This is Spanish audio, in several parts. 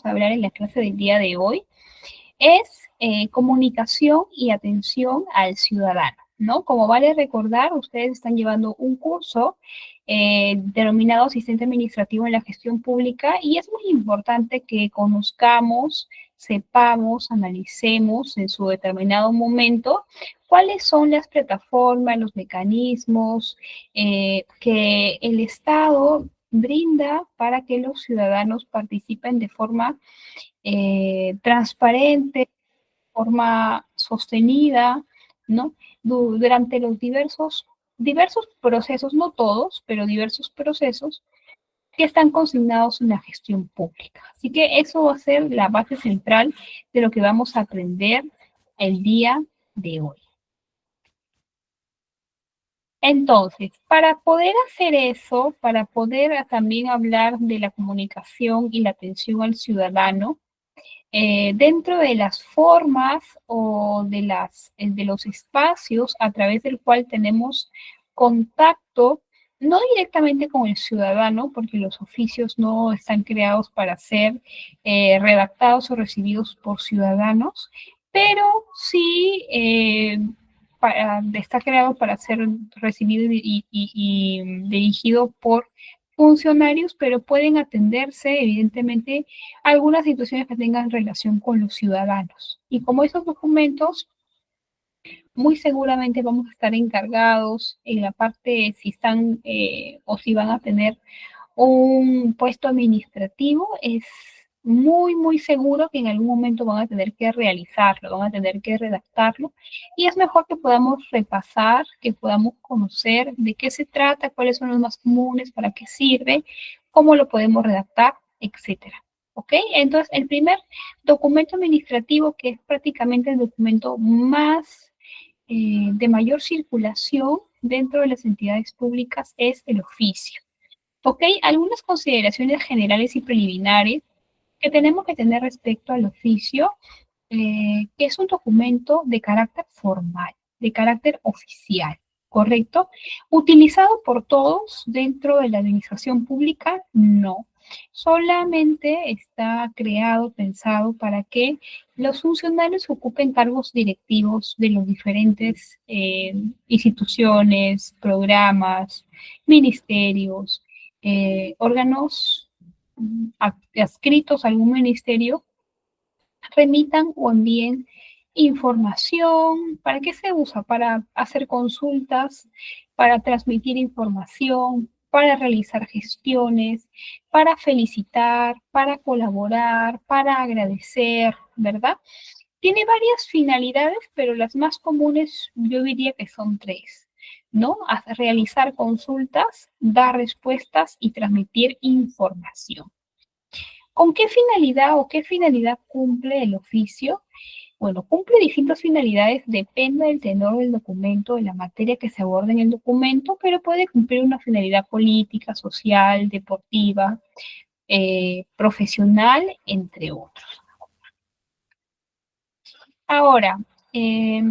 a hablar en la clase del día de hoy es comunicación y atención al ciudadano, ¿no? Como vale recordar, ustedes están llevando un curso denominado asistente administrativo en la gestión pública y es muy importante que conozcamos, sepamos, analicemos en su determinado momento cuáles son las plataformas, los mecanismos que el Estado brinda para que los ciudadanos participen de forma transparente, forma sostenida, ¿no? Durante los diversos procesos, no todos, pero diversos procesos que están consignados en la gestión pública. Así que eso va a ser la base central de lo que vamos a aprender el día de hoy. Entonces, para poder hacer eso, para poder también hablar de la comunicación y la atención al ciudadano, dentro de las formas o de los espacios a través del cual tenemos contacto, no directamente con el ciudadano, porque los oficios no están creados para ser redactados o recibidos por ciudadanos, pero sí está creado para ser recibido y dirigido por funcionarios, pero pueden atenderse, evidentemente, algunas situaciones que tengan relación con los ciudadanos. Y como esos documentos, muy seguramente vamos a estar encargados en la parte si están o si van a tener un puesto administrativo, es muy seguro que en algún momento van a tener que realizarlo, van a tener que redactarlo, y es mejor que podamos repasar, que podamos conocer de qué se trata, cuáles son los más comunes, para qué sirve, cómo lo podemos redactar, etcétera. ¿Ok? Entonces, el primer documento administrativo, que es prácticamente el documento más de mayor circulación dentro de las entidades públicas, es el oficio. ¿Ok? Algunas consideraciones generales y preliminares que tenemos que tener respecto al oficio, que es un documento de carácter formal, de carácter oficial, ¿correcto? ¿Utilizado por todos dentro de la administración pública? No. Solamente está creado, pensado para que los funcionarios ocupen cargos directivos de los diferentes instituciones, programas, ministerios, órganos adscritos a algún ministerio, remitan o envíen información. ¿Para qué se usa? Para hacer consultas, para transmitir información, para realizar gestiones, para felicitar, para colaborar, para agradecer, ¿verdad? Tiene varias finalidades, pero las más comunes yo diría que son tres, ¿no? Realizar consultas, dar respuestas y transmitir información. ¿Con qué finalidad o qué finalidad cumple el oficio? Bueno, cumple distintas finalidades, depende del tenor del documento, de la materia que se aborda en el documento, pero puede cumplir una finalidad política, social, deportiva, profesional, entre otros. Ahora, es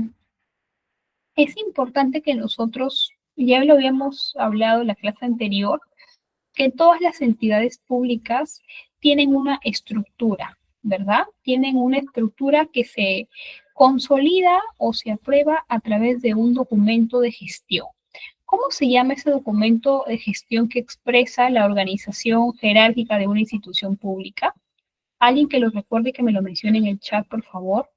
importante que nosotros, ya lo habíamos hablado en la clase anterior, que todas las entidades públicas tienen una estructura, ¿verdad? Tienen una estructura que se consolida o se aprueba a través de un documento de gestión. ¿Cómo se llama ese documento de gestión que expresa la organización jerárquica de una institución pública? ¿Alguien que lo recuerde y que me lo mencione en el chat, por favor?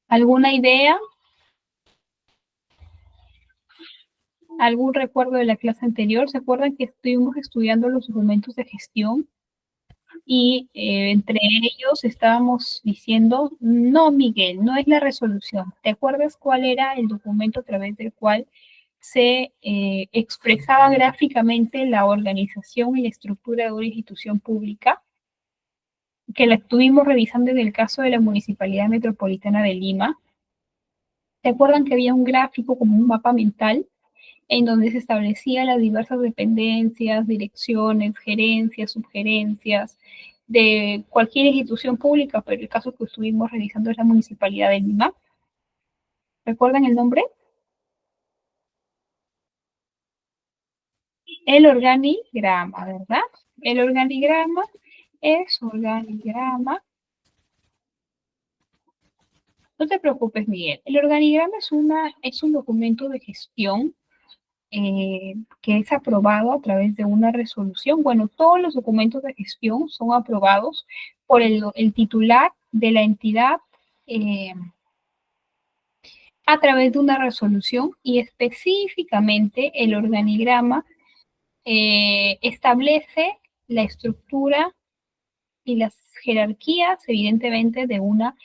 ¿Alguna idea? ¿Algún recuerdo de la clase anterior? ¿Se acuerdan que estuvimos estudiando los documentos de gestión? Y entre ellos estábamos diciendo, no, Miguel, no es la resolución. ¿Te acuerdas cuál era el documento a través del cual se expresaba gráficamente la organización y la estructura de una institución pública? Que la estuvimos revisando en el caso de la Municipalidad Metropolitana de Lima. ¿Te acuerdan que había un gráfico como un mapa mental en donde se establecían las diversas dependencias, direcciones, gerencias, subgerencias de cualquier institución pública, pero el caso que estuvimos revisando es la Municipalidad de Lima? ¿Recuerdan el nombre? El organigrama, ¿verdad? El organigrama es organigrama. No te preocupes, Miguel. El organigrama es un documento de gestión que es aprobado a través de una resolución. Bueno, todos los documentos de gestión son aprobados por el titular de la entidad a través de una resolución y específicamente el organigrama establece la estructura y las jerarquías, evidentemente, de una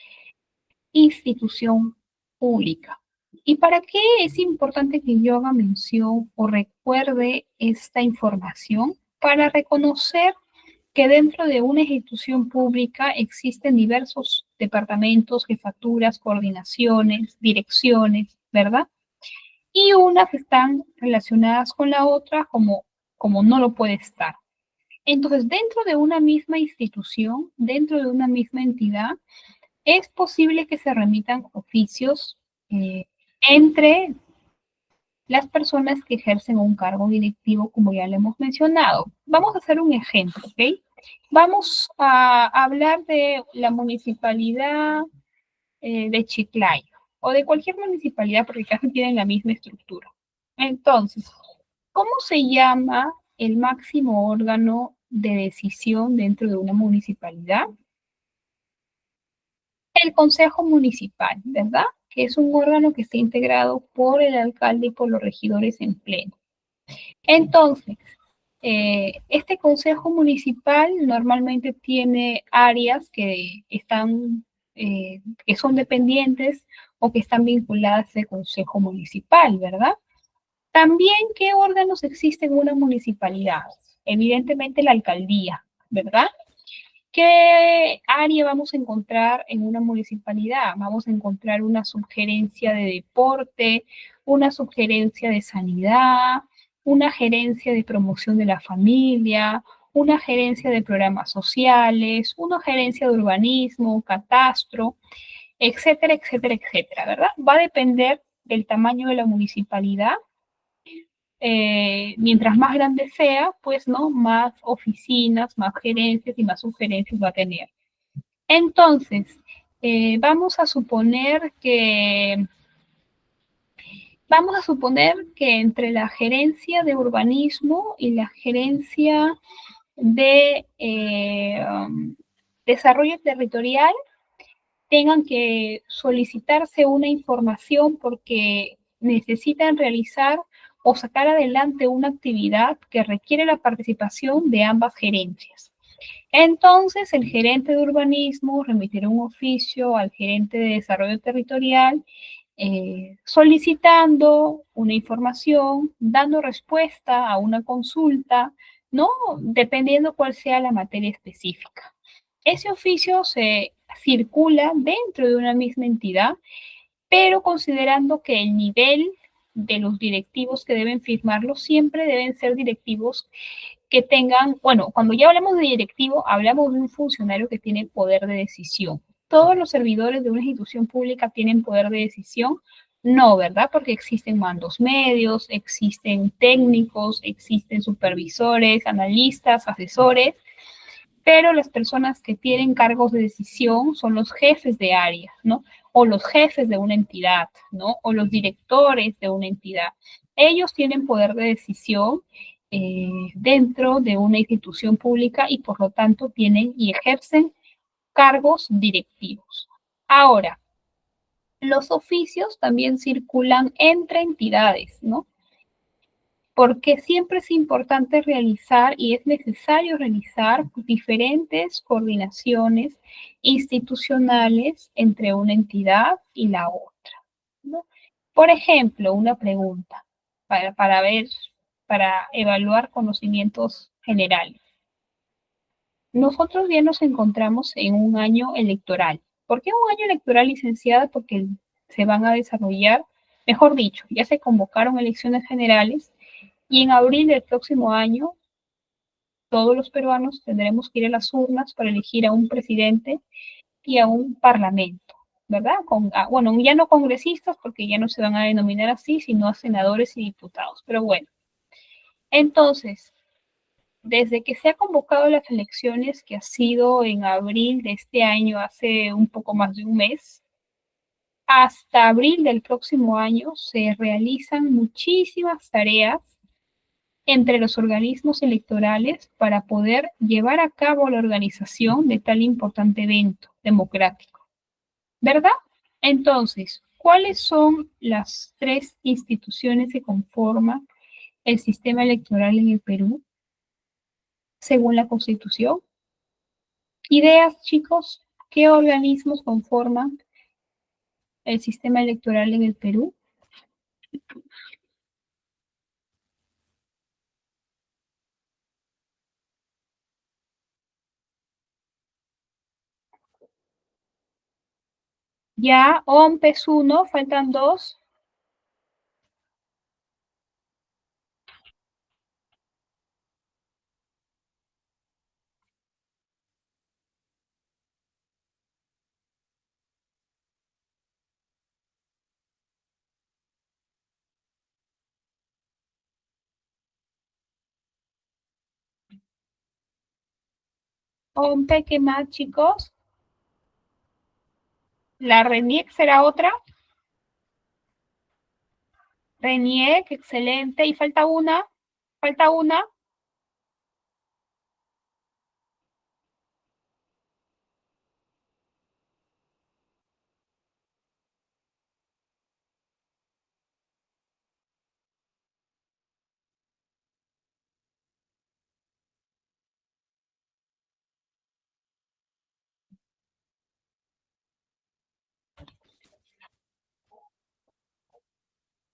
institución pública. ¿Y para qué es importante que yo haga mención o recuerde esta información? Para reconocer que dentro de una institución pública existen diversos departamentos, jefaturas, coordinaciones, direcciones, ¿verdad? Y unas están relacionadas con la otra como no lo puede estar. Entonces, dentro de una misma institución, dentro de una misma entidad, es posible que se remitan oficios entre las personas que ejercen un cargo directivo, como ya le hemos mencionado. Vamos a hacer un ejemplo, ¿ok? Vamos a hablar de la municipalidad de Chiclayo o de cualquier municipalidad porque casi tienen la misma estructura. Entonces, ¿cómo se llama el máximo órgano de decisión dentro de una municipalidad? El Consejo Municipal, ¿verdad? Que es un órgano que está integrado por el alcalde y por los regidores en pleno. Entonces, este Consejo Municipal normalmente tiene áreas que son dependientes o que están vinculadas al Consejo Municipal, ¿verdad? También, ¿qué órganos existen en una municipalidad? Evidentemente la alcaldía, ¿verdad? ¿Qué área vamos a encontrar en una municipalidad? Vamos a encontrar una sugerencia de deporte, una sugerencia de sanidad, una gerencia de promoción de la familia, una gerencia de programas sociales, una gerencia de urbanismo, catastro, etcétera, etcétera, etcétera, ¿verdad? Va a depender del tamaño de la municipalidad. Mientras más grande sea, pues, ¿no? Más oficinas, más gerencias y más sugerencias va a tener. Entonces, vamos a suponer que entre la gerencia de urbanismo y la gerencia de desarrollo territorial tengan que solicitarse una información porque necesitan realizar o sacar adelante una actividad que requiere la participación de ambas gerencias. Entonces, el gerente de urbanismo remitirá un oficio al gerente de desarrollo territorial solicitando una información, dando respuesta a una consulta, ¿no? Dependiendo cuál sea la materia específica. Ese oficio se circula dentro de una misma entidad, pero considerando que el nivel de los directivos que deben firmarlo siempre deben ser directivos que tengan, bueno, cuando ya hablamos de directivo, hablamos de un funcionario que tiene poder de decisión. ¿Todos los servidores de una institución pública tienen poder de decisión? No, ¿verdad? Porque existen mandos medios, existen técnicos, existen supervisores, analistas, asesores, pero las personas que tienen cargos de decisión son los jefes de área, ¿no? O los jefes de una entidad, ¿no? O los directores de una entidad. Ellos tienen poder de decisión dentro de una institución pública y por lo tanto tienen y ejercen cargos directivos. Ahora, los oficios también circulan entre entidades, ¿no? Porque siempre es importante realizar y es necesario realizar diferentes coordinaciones institucionales entre una entidad y la otra, ¿no? Por ejemplo, una pregunta para ver, para evaluar conocimientos generales. Nosotros ya nos encontramos en un año electoral. ¿Por qué un año electoral, licenciada? Porque se van a desarrollar, mejor dicho, ya se convocaron elecciones generales y en abril del próximo año, todos los peruanos tendremos que ir a las urnas para elegir a un presidente y a un parlamento, ¿verdad? Bueno, ya no congresistas, porque ya no se van a denominar así, sino a senadores y diputados. Pero bueno, Entonces, desde que se ha convocado las elecciones, que ha sido en abril de este año, hace un poco más de un mes, hasta abril del próximo año se realizan muchísimas tareas entre los organismos electorales para poder llevar a cabo la organización de tal importante evento democrático, ¿verdad? Entonces, ¿cuáles son las tres instituciones que conforman el sistema electoral en el Perú según la Constitución? Ideas, chicos, ¿qué organismos conforman el sistema electoral en el Perú? Ya, OMP es uno, faltan dos. OMP, ¿qué más, chicos? La RENIEC será otra. RENIEC, excelente. Y falta una. Falta una.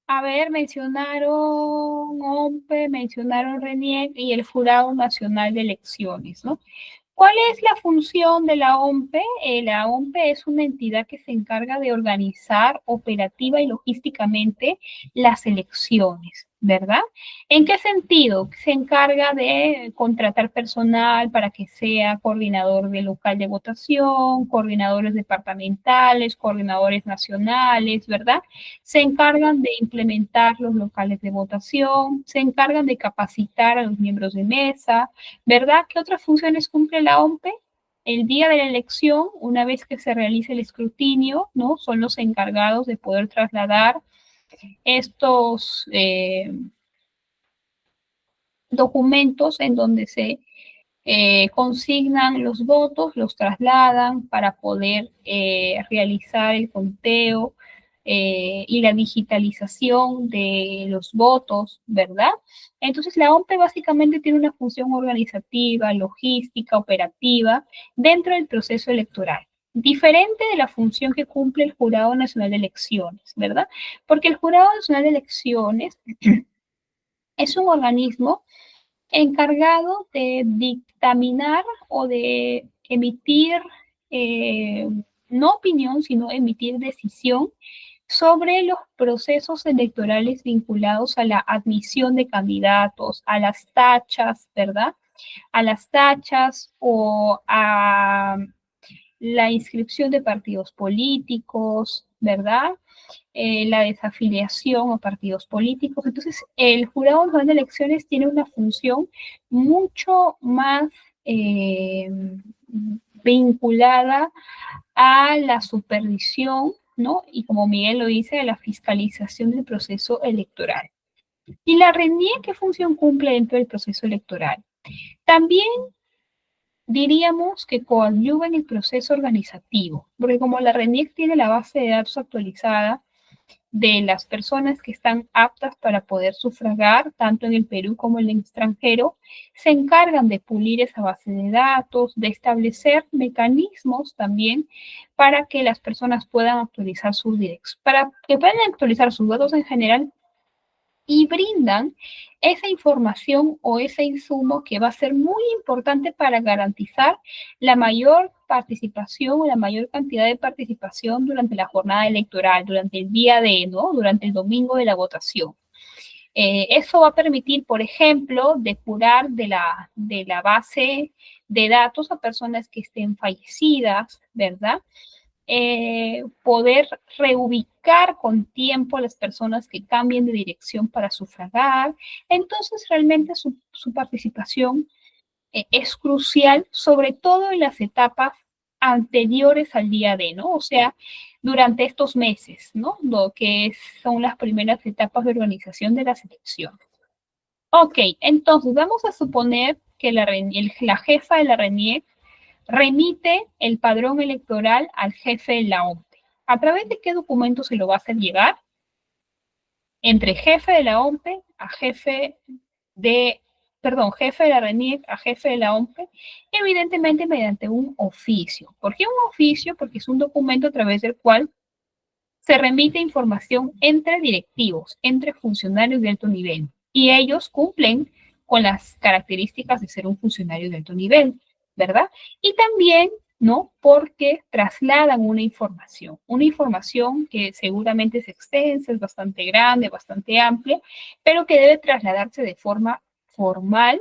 A ver, mencionaron OMP, mencionaron RENIEC y el Jurado Nacional de Elecciones, ¿no? ¿Cuál es la función de la OMPE? La OMPE es una entidad que se encarga de organizar operativa y logísticamente las elecciones, ¿verdad? ¿En qué sentido? Se encarga de contratar personal para que sea coordinador de local de votación, coordinadores departamentales, coordinadores nacionales, ¿verdad? Se encargan de implementar los locales de votación, se encargan de capacitar a los miembros de mesa, ¿verdad? ¿Qué otras funciones cumple la OMPE? El día de la elección, una vez que se realice el escrutinio, ¿no? Son los encargados de poder trasladar estos documentos en donde se consignan los votos, los trasladan para poder realizar el conteo y la digitalización de los votos, ¿verdad? Entonces la OMPE básicamente tiene una función organizativa, logística, operativa dentro del proceso electoral. Diferente de la función que cumple el Jurado Nacional de Elecciones, ¿verdad? Porque el Jurado Nacional de Elecciones es un organismo encargado de dictaminar o de emitir, eh, no opinión, sino emitir decisión sobre los procesos electorales vinculados a la admisión de candidatos, a las tachas, ¿verdad? A las tachas o a la inscripción de partidos políticos, ¿verdad? La desafiliación a partidos políticos. Entonces, el Jurado Nacional de Elecciones tiene una función mucho más eh, vinculada a la supervisión, ¿no? Y como Miguel lo dice, a la fiscalización del proceso electoral. ¿Y la RENIE qué función cumple dentro del proceso electoral? También diríamos que coadyuva en el proceso organizativo, porque como la RENIEC tiene la base de datos actualizada, de las personas que están aptas para poder sufragar, tanto en el Perú como en el extranjero, se encargan de pulir esa base de datos, de establecer mecanismos también para que las personas puedan actualizar sus directos, para que puedan actualizar sus datos en general y brindan esa información o ese insumo que va a ser muy importante para garantizar la mayor participación o la mayor cantidad de participación durante la jornada electoral, durante el día de, ¿no? Durante el domingo de la votación. Eso va a permitir, por ejemplo, depurar de la base de datos a personas que estén fallecidas, ¿verdad? poder reubicar con tiempo a las personas que cambien de dirección para sufragar. Entonces, realmente su participación es crucial, sobre todo en las etapas anteriores al día D, ¿no? O sea, durante estos meses, ¿no? Lo que son las primeras etapas de organización de las elecciones. Ok, entonces vamos a suponer que la jefa de la RENIEC remite el padrón electoral al jefe de la OMPE. ¿A través de qué documento se lo va a hacer llegar? Entre jefe de la OMPE a jefe de, perdón, jefe de la RENIEC a jefe de la OMPE, evidentemente mediante un oficio. ¿Por qué un oficio? Porque es un documento a través del cual se remite información entre directivos, entre funcionarios de alto nivel, y ellos cumplen con las características de ser un funcionario de alto nivel, ¿verdad? Y también, ¿no? Porque trasladan una información que seguramente es extensa, es bastante grande, bastante amplia, pero que debe trasladarse de forma formal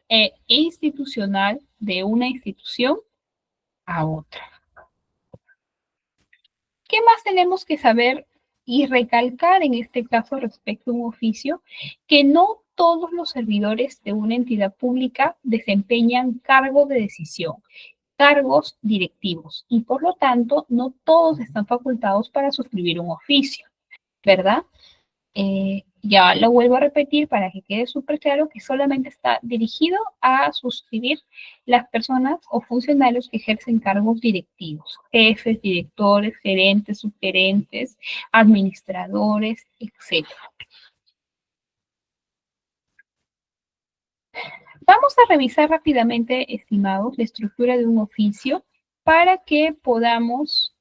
e institucional de una institución a otra. ¿Qué más tenemos que saber y recalcar en este caso respecto a un oficio? Que no todos los servidores de una entidad pública desempeñan cargo de decisión, cargos directivos, y por lo tanto no todos están facultados para suscribir un oficio, ¿verdad? Ya lo vuelvo a repetir para que quede súper claro que solamente está dirigido a suscribir las personas o funcionarios que ejercen cargos directivos, jefes, directores, gerentes, subgerentes, administradores, etc. Vamos a revisar rápidamente, estimados, la estructura de un oficio para que podamos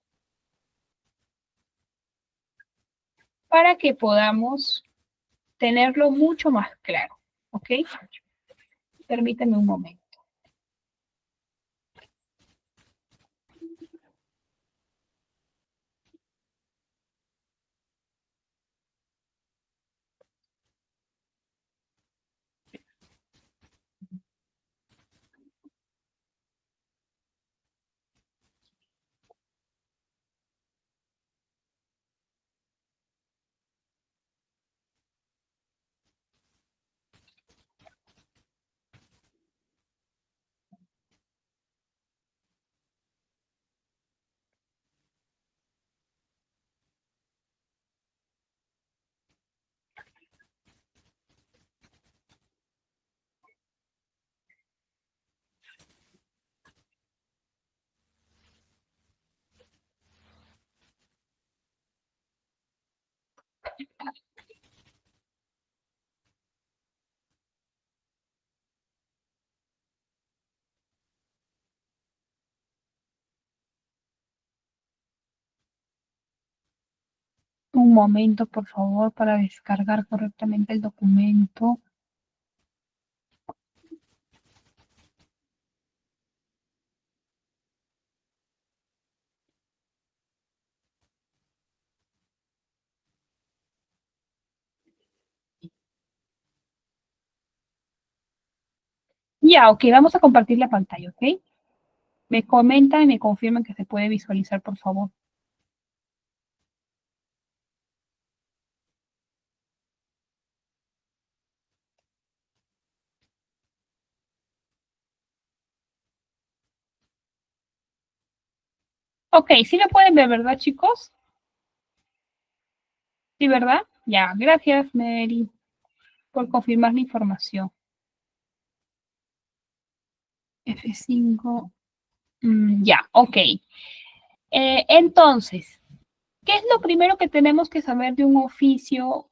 tenerlo mucho más claro. ¿Ok? Permítame un momento. Un momento, por favor, para descargar correctamente el documento. Ya, ok, vamos a compartir la pantalla, ¿ok? Me comentan y me confirman que se puede visualizar, por favor. Ok, sí lo pueden ver, ¿verdad, chicos? Sí, ¿verdad? Ya, gracias, Mary, por confirmar la información. F5. Ya, ok. Entonces, ¿qué es lo primero que tenemos que saber de un oficio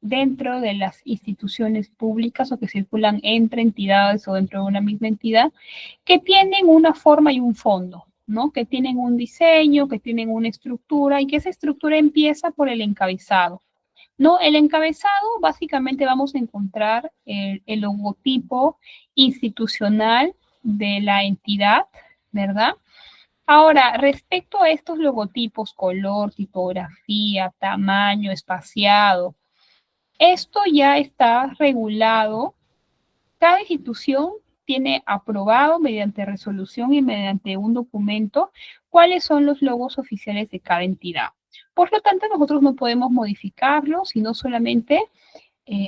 dentro de las instituciones públicas o que circulan entre entidades o dentro de una misma entidad, que tienen una forma y un fondo, ¿no? Que tienen un diseño, que tienen una estructura y que esa estructura empieza por el encabezado, ¿no? El encabezado, básicamente vamos a encontrar el logotipo institucional de la entidad, ¿verdad? Ahora, respecto a estos logotipos, color, tipografía, tamaño, espaciado, esto ya está regulado. Cada institución tiene aprobado mediante resolución y mediante un documento cuáles son los logos oficiales de cada entidad. Por lo tanto, nosotros no podemos modificarlos, sino solamente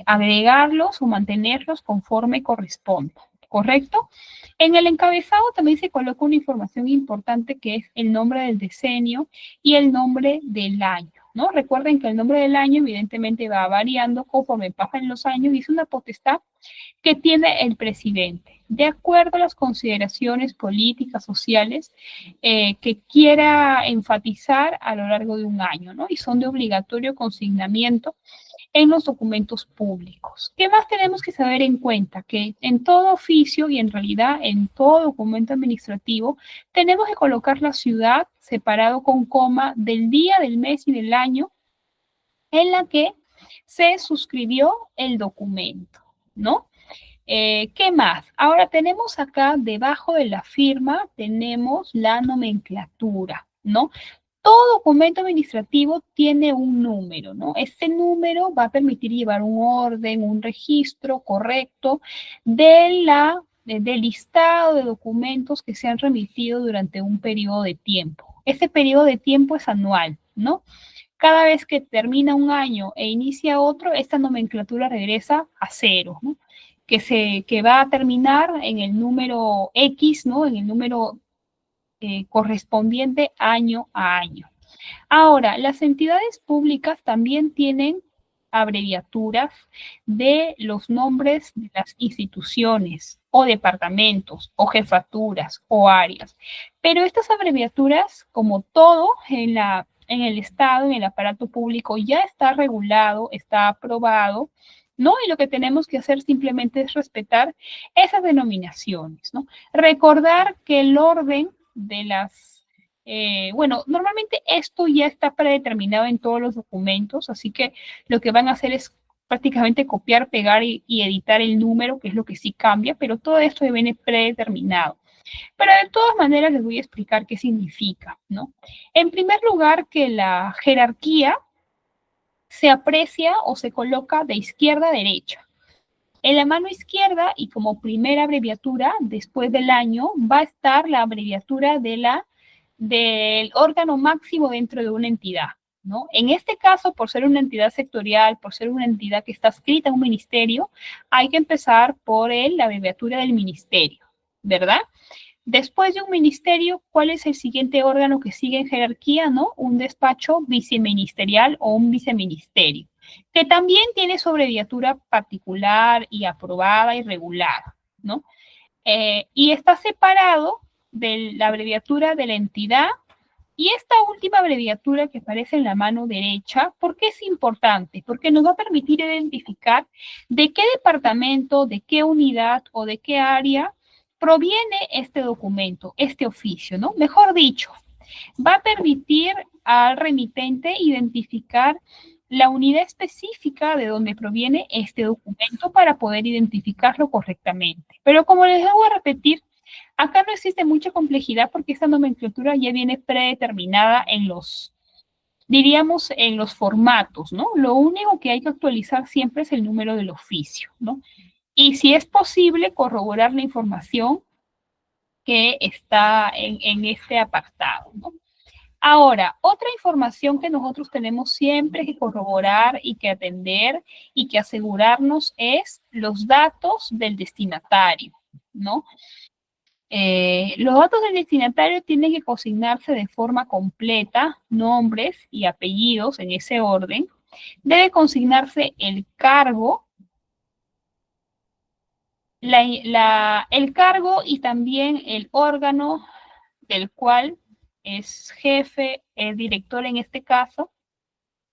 agregarlos o mantenerlos conforme corresponda, ¿correcto? En el encabezado también se coloca una información importante que es el nombre del decenio y el nombre del año, ¿no? Recuerden que el nombre del año evidentemente va variando conforme pasan los años y es una potestad que tiene el presidente, de acuerdo a las consideraciones políticas, sociales que quiera enfatizar a lo largo de un año, ¿no? Y son de obligatorio consignamiento en los documentos públicos. ¿Qué más tenemos que saber en cuenta? Que en todo oficio y en realidad en todo documento administrativo tenemos que colocar la ciudad separado con coma del día, del mes y del año en la que se suscribió el documento, ¿no? ¿Qué más? Ahora tenemos acá debajo de la firma, tenemos la nomenclatura, ¿no? Todo documento administrativo tiene un número, ¿no? Este número va a permitir llevar un orden, un registro correcto del listado de documentos que se han remitido durante un periodo de tiempo. Este periodo de tiempo es anual, ¿no? Cada vez que termina un año e inicia otro, esta nomenclatura regresa a cero, ¿no? Que va a terminar en el número X, ¿no? En el número correspondiente año a año. Ahora, las entidades públicas también tienen abreviaturas de los nombres de las instituciones o departamentos o jefaturas o áreas. Pero estas abreviaturas, como todo en el Estado, en el aparato público, ya está regulado, está aprobado, ¿no? Y lo que tenemos que hacer simplemente es respetar esas denominaciones, ¿no? Recordar que el orden de bueno, normalmente esto ya está predeterminado en todos los documentos, así que lo que van a hacer es prácticamente copiar, pegar y editar el número, que es lo que sí cambia, pero todo esto viene predeterminado. Pero de todas maneras les voy a explicar qué significa, ¿no? En primer lugar, que la jerarquía se aprecia o se coloca de izquierda a derecha. En la mano izquierda y como primera abreviatura, después del año, va a estar la abreviatura del órgano máximo dentro de una entidad, ¿no? En este caso, por ser una entidad sectorial, por ser una entidad que está adscrita a un ministerio, hay que empezar por la abreviatura del ministerio, ¿verdad? Después de un ministerio, ¿cuál es el siguiente órgano que sigue en jerarquía, no? Un despacho viceministerial o un viceministerio, que también tiene su abreviatura particular y aprobada y regular, ¿no? Y está separado de la abreviatura de la entidad y esta última abreviatura que aparece en la mano derecha, ¿por qué es importante? Porque nos va a permitir identificar de qué departamento, de qué unidad o de qué área proviene este documento, este oficio, ¿no? Mejor dicho, va a permitir al remitente identificar la unidad específica de donde proviene este documento para poder identificarlo correctamente. Pero como les debo repetir, acá no existe mucha complejidad porque esta nomenclatura ya viene predeterminada en diríamos, en los formatos, ¿no? Lo único que hay que actualizar siempre es el número del oficio, ¿no? Y si es posible, corroborar la información que está en este apartado, ¿no? Ahora, otra información que nosotros tenemos siempre que corroborar y que atender y que asegurarnos es los datos del destinatario, ¿no? Los datos del destinatario tienen que consignarse de forma completa, nombres y apellidos en ese orden. Debe consignarse el cargo, el cargo y también el órgano del cual es jefe, es director en este caso,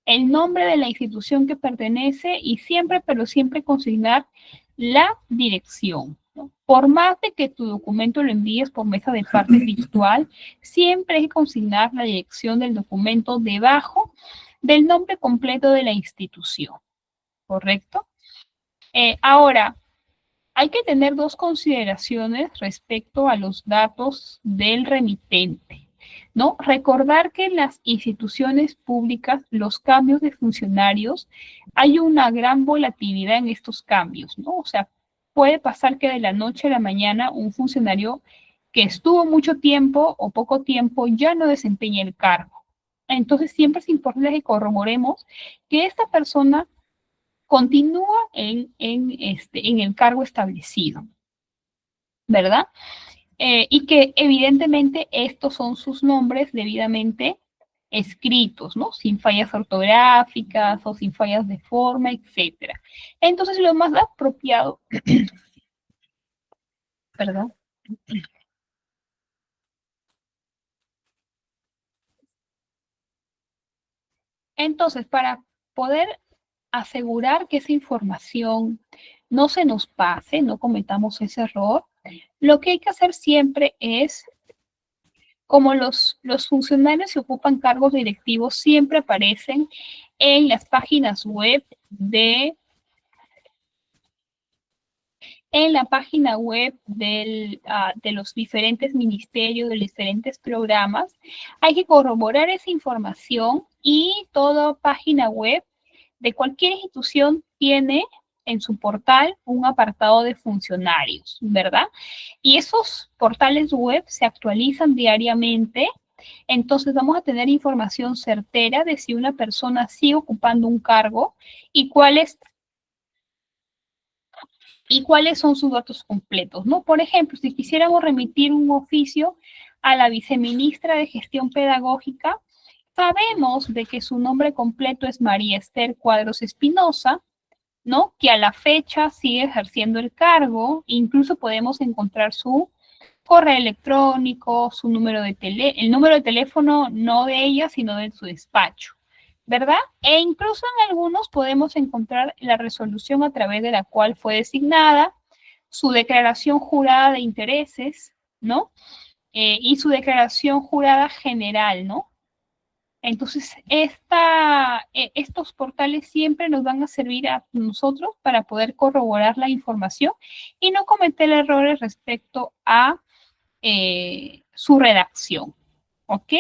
el nombre de la institución que pertenece y siempre, pero siempre consignar la dirección, ¿no? Por más de que tu documento lo envíes por mesa de parte virtual, siempre hay que consignar la dirección del documento debajo del nombre completo de la institución, ¿correcto? Ahora, hay que tener dos consideraciones respecto a los datos del remitente, ¿no? Recordar que en las instituciones públicas, los cambios de funcionarios, hay una gran volatilidad en estos cambios, ¿no? O sea, puede pasar que de la noche a la mañana un funcionario que estuvo mucho tiempo o poco tiempo ya no desempeña el cargo. Entonces siempre es importante que corroboremos que esta persona continúa en el cargo establecido, ¿verdad? Y que evidentemente estos son sus nombres debidamente escritos, ¿no? Sin fallas ortográficas o sin fallas de forma, etcétera. Entonces, lo más apropiado, perdón. Entonces, para poder asegurar que esa información no se nos pase, no cometamos ese error, lo que hay que hacer siempre es, como los funcionarios que ocupan cargos directivos siempre aparecen en las páginas web en la página web de los diferentes ministerios, de los diferentes programas, hay que corroborar esa información y toda página web de cualquier institución tiene en su portal un apartado de funcionarios, ¿verdad? Y esos portales web se actualizan diariamente. Entonces vamos a tener información certera de si una persona sigue ocupando un cargo y cuáles son sus datos completos, ¿no? Por ejemplo, si quisiéramos remitir un oficio a la viceministra de Gestión Pedagógica, sabemos de que su nombre completo es María Esther Cuadros Espinosa, ¿no? Que a la fecha sigue ejerciendo el cargo, incluso podemos encontrar su correo electrónico, su número de el número de teléfono no de ella, sino de su despacho, ¿verdad? E incluso en algunos podemos encontrar la resolución a través de la cual fue designada, su declaración jurada de intereses, ¿no? Y su declaración jurada general, ¿no? Entonces, estos portales siempre nos van a servir a nosotros para poder corroborar la información y no cometer errores respecto a su redacción. ¿Ok?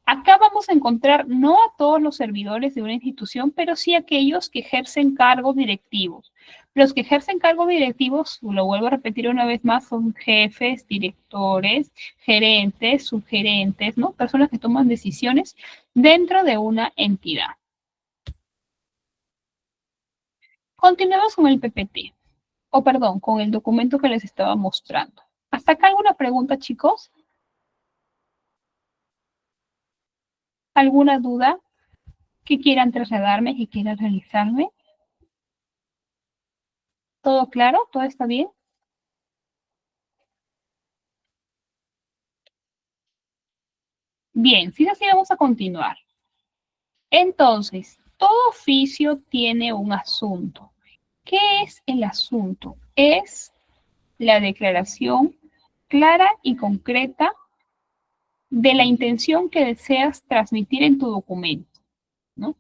Acá vamos a encontrar no a todos los servidores de una institución, pero sí a aquellos que ejercen cargos directivos. Los que ejercen cargos directivos, lo vuelvo a repetir una vez más, son jefes, directores, gerentes, subgerentes, ¿no? Personas que toman decisiones dentro de una entidad. Continuemos con el PPT, o perdón, con el documento que les estaba mostrando. ¿Hasta acá alguna pregunta, chicos? ¿Alguna duda que quieran trasladarme, que quieran realizarme? ¿Todo claro? ¿Todo está bien? Bien, si es así, vamos a continuar. Entonces, todo oficio tiene un asunto. ¿Qué es el asunto? Es la declaración clara y concreta de la intención que deseas transmitir en tu documento, ¿no?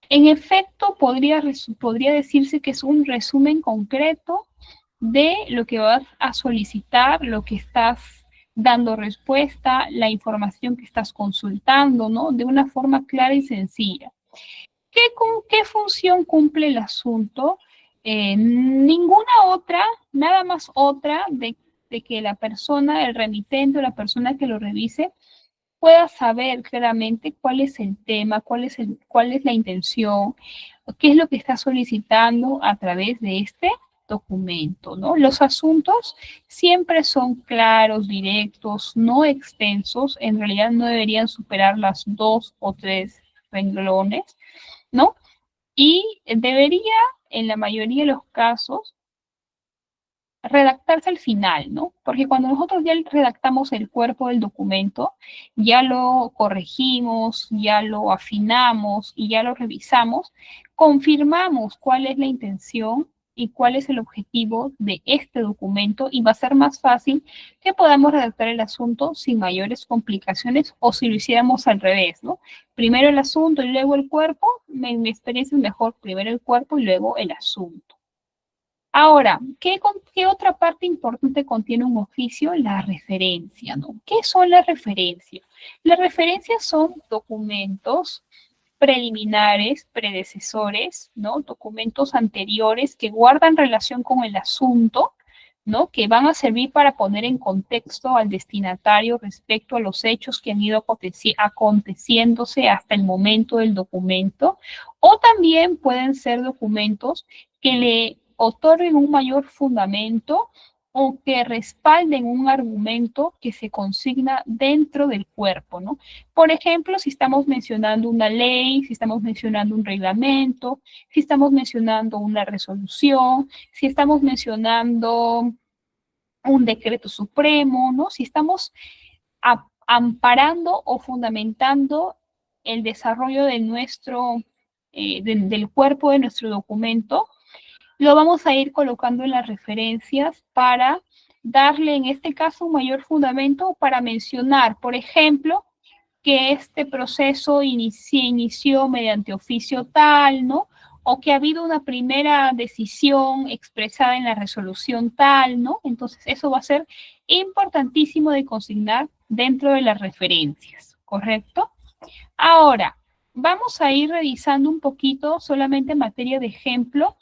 En efecto, podría decirse que es un resumen concreto de lo que vas a solicitar, lo que estás dando respuesta, la información que estás consultando, ¿no? De una forma clara y sencilla. ¿Qué función cumple el asunto? Ninguna otra, nada más otra de que la persona, el remitente o la persona que lo revise pueda saber claramente cuál es el tema, cuál es la intención, qué es lo que está solicitando a través de este documento, ¿no? Los asuntos siempre son claros, directos, no extensos, en realidad no deberían superar las 2 o 3 renglones, ¿no? Y debería, en la mayoría de los casos, redactarse al final, ¿no? Porque cuando nosotros ya redactamos el cuerpo del documento, ya lo corregimos, ya lo afinamos y ya lo revisamos, confirmamos cuál es la intención y cuál es el objetivo de este documento y va a ser más fácil que podamos redactar el asunto sin mayores complicaciones o si lo hiciéramos al revés, ¿no? Primero el asunto y luego el cuerpo, en mi experiencia es mejor primero el cuerpo y luego el asunto. Ahora, ¿qué otra parte importante contiene un oficio? La referencia, ¿no? ¿Qué son las referencias? Las referencias son documentos preliminares, predecesores, ¿no? Documentos anteriores que guardan relación con el asunto, ¿no? Que van a servir para poner en contexto al destinatario respecto a los hechos que han ido aconteciéndose hasta el momento del documento, o también pueden ser documentos que le otorguen un mayor fundamento o que respalden un argumento que se consigna dentro del cuerpo, ¿no? Por ejemplo, si estamos mencionando una ley, si estamos mencionando un reglamento, si estamos mencionando una resolución, si estamos mencionando un decreto supremo, ¿no? Si estamos amparando o fundamentando el desarrollo de del cuerpo de nuestro documento, lo vamos a ir colocando en las referencias para darle en este caso un mayor fundamento para mencionar, por ejemplo, que este proceso inició mediante oficio tal, ¿no? O que ha habido una primera decisión expresada en la resolución tal, ¿no? Entonces, eso va a ser importantísimo de consignar dentro de las referencias, ¿correcto? Ahora, vamos a ir revisando un poquito, solamente en materia de ejemplo,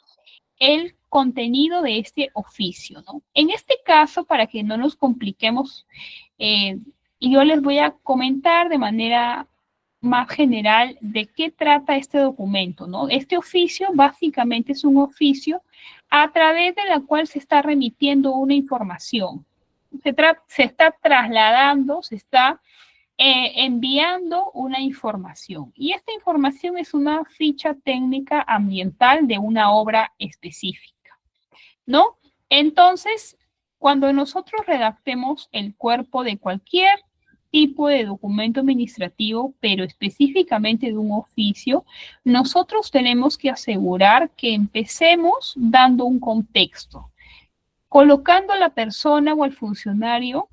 el contenido de este oficio, ¿no? En este caso, para que no nos compliquemos, yo les voy a comentar de manera más general de qué trata este documento, ¿no? Este oficio básicamente es un oficio a través de la cual se está remitiendo una información. Se está trasladando, se está enviando una información. Y esta información es una ficha técnica ambiental de una obra específica, ¿no? Entonces, cuando nosotros redactemos el cuerpo de cualquier tipo de documento administrativo, pero específicamente de un oficio, nosotros tenemos que asegurar que empecemos dando un contexto, colocando a la persona o al funcionario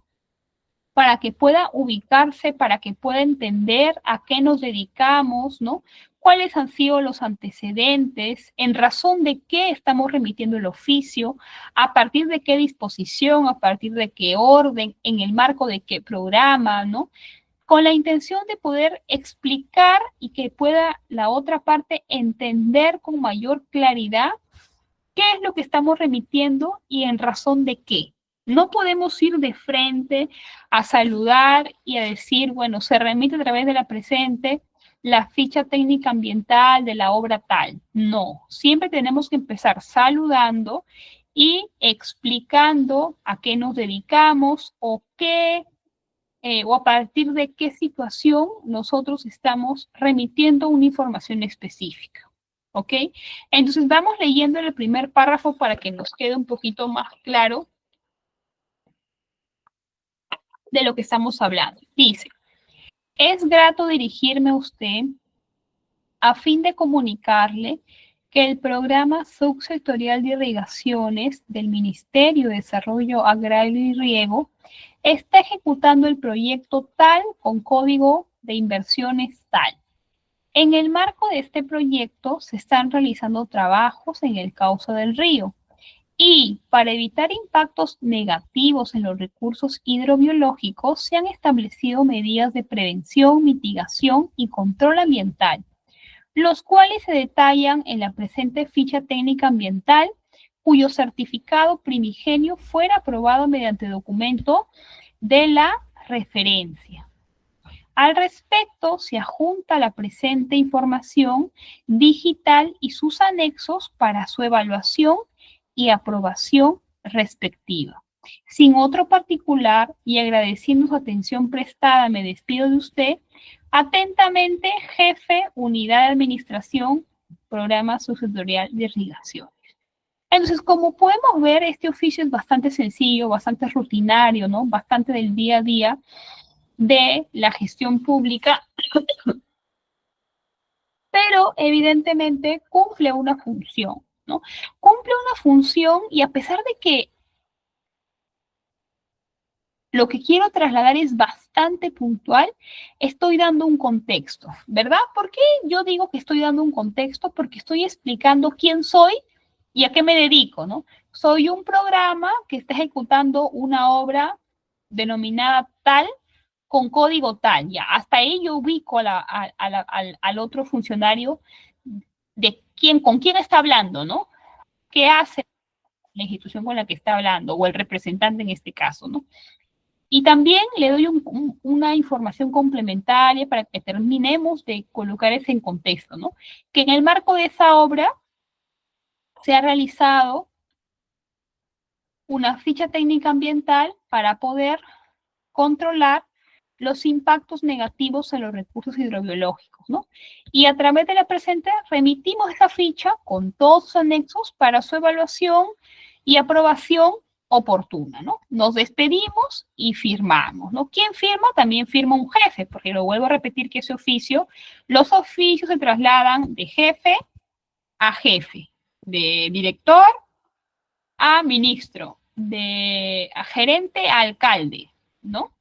para que pueda ubicarse, para que pueda entender a qué nos dedicamos, ¿no? Cuáles han sido los antecedentes, en razón de qué estamos remitiendo el oficio, a partir de qué disposición, a partir de qué orden, en el marco de qué programa, ¿no? Con la intención de poder explicar y que pueda la otra parte entender con mayor claridad qué es lo que estamos remitiendo y en razón de qué. No podemos ir de frente a saludar y a decir, bueno, se remite a través de la presente la ficha técnica ambiental de la obra tal. No, siempre tenemos que empezar saludando y explicando a qué nos dedicamos o qué o a partir de qué situación nosotros estamos remitiendo una información específica. ¿Ok? Entonces vamos leyendo el primer párrafo para que nos quede un poquito más claro de lo que estamos hablando. Dice, es grato dirigirme a usted a fin de comunicarle que el programa subsectorial de irrigaciones del Ministerio de Desarrollo Agrario y Riego está ejecutando el proyecto tal con código de inversiones tal. En el marco de este proyecto se están realizando trabajos en el cauce del río y para evitar impactos negativos en los recursos hidrobiológicos se han establecido medidas de prevención, mitigación y control ambiental, los cuales se detallan en la presente ficha técnica ambiental, cuyo certificado primigenio fuera aprobado mediante documento de la referencia. Al respecto, se adjunta la presente información digital y sus anexos para su evaluación y aprobación respectiva. Sin otro particular y agradeciendo su atención prestada, me despido de usted. Atentamente, jefe, Unidad de Administración, Programa Subsectorial de Irrigación. Entonces, como podemos ver, este oficio es bastante sencillo, bastante rutinario, ¿no? Bastante del día a día de la gestión pública, pero evidentemente cumple una función, ¿no? Cumple una función y a pesar de que lo que quiero trasladar es bastante puntual, estoy dando un contexto, ¿verdad? ¿Por qué yo digo que estoy dando un contexto? Porque estoy explicando quién soy y a qué me dedico, ¿no? Soy un programa que está ejecutando una obra denominada tal con código tal, ya. Hasta ahí yo ubico al otro funcionario de quién, con quién está hablando, ¿no? ¿Qué hace? la institución con la que está hablando, o el representante en este caso, ¿no? Y también le doy una información complementaria para que terminemos de colocar eso en contexto, ¿no? Que en el marco de esa obra se ha realizado una ficha técnica ambiental para poder controlar los impactos negativos en los recursos hidrobiológicos, ¿no? Y a través de la presente remitimos esa ficha con todos sus anexos para su evaluación y aprobación oportuna, ¿no? Nos despedimos y firmamos, ¿no? ¿Quién firma? También firma un jefe, porque lo vuelvo a repetir que ese oficio, los oficios se trasladan de jefe a jefe, de director a ministro, de a gerente a alcalde, ¿no?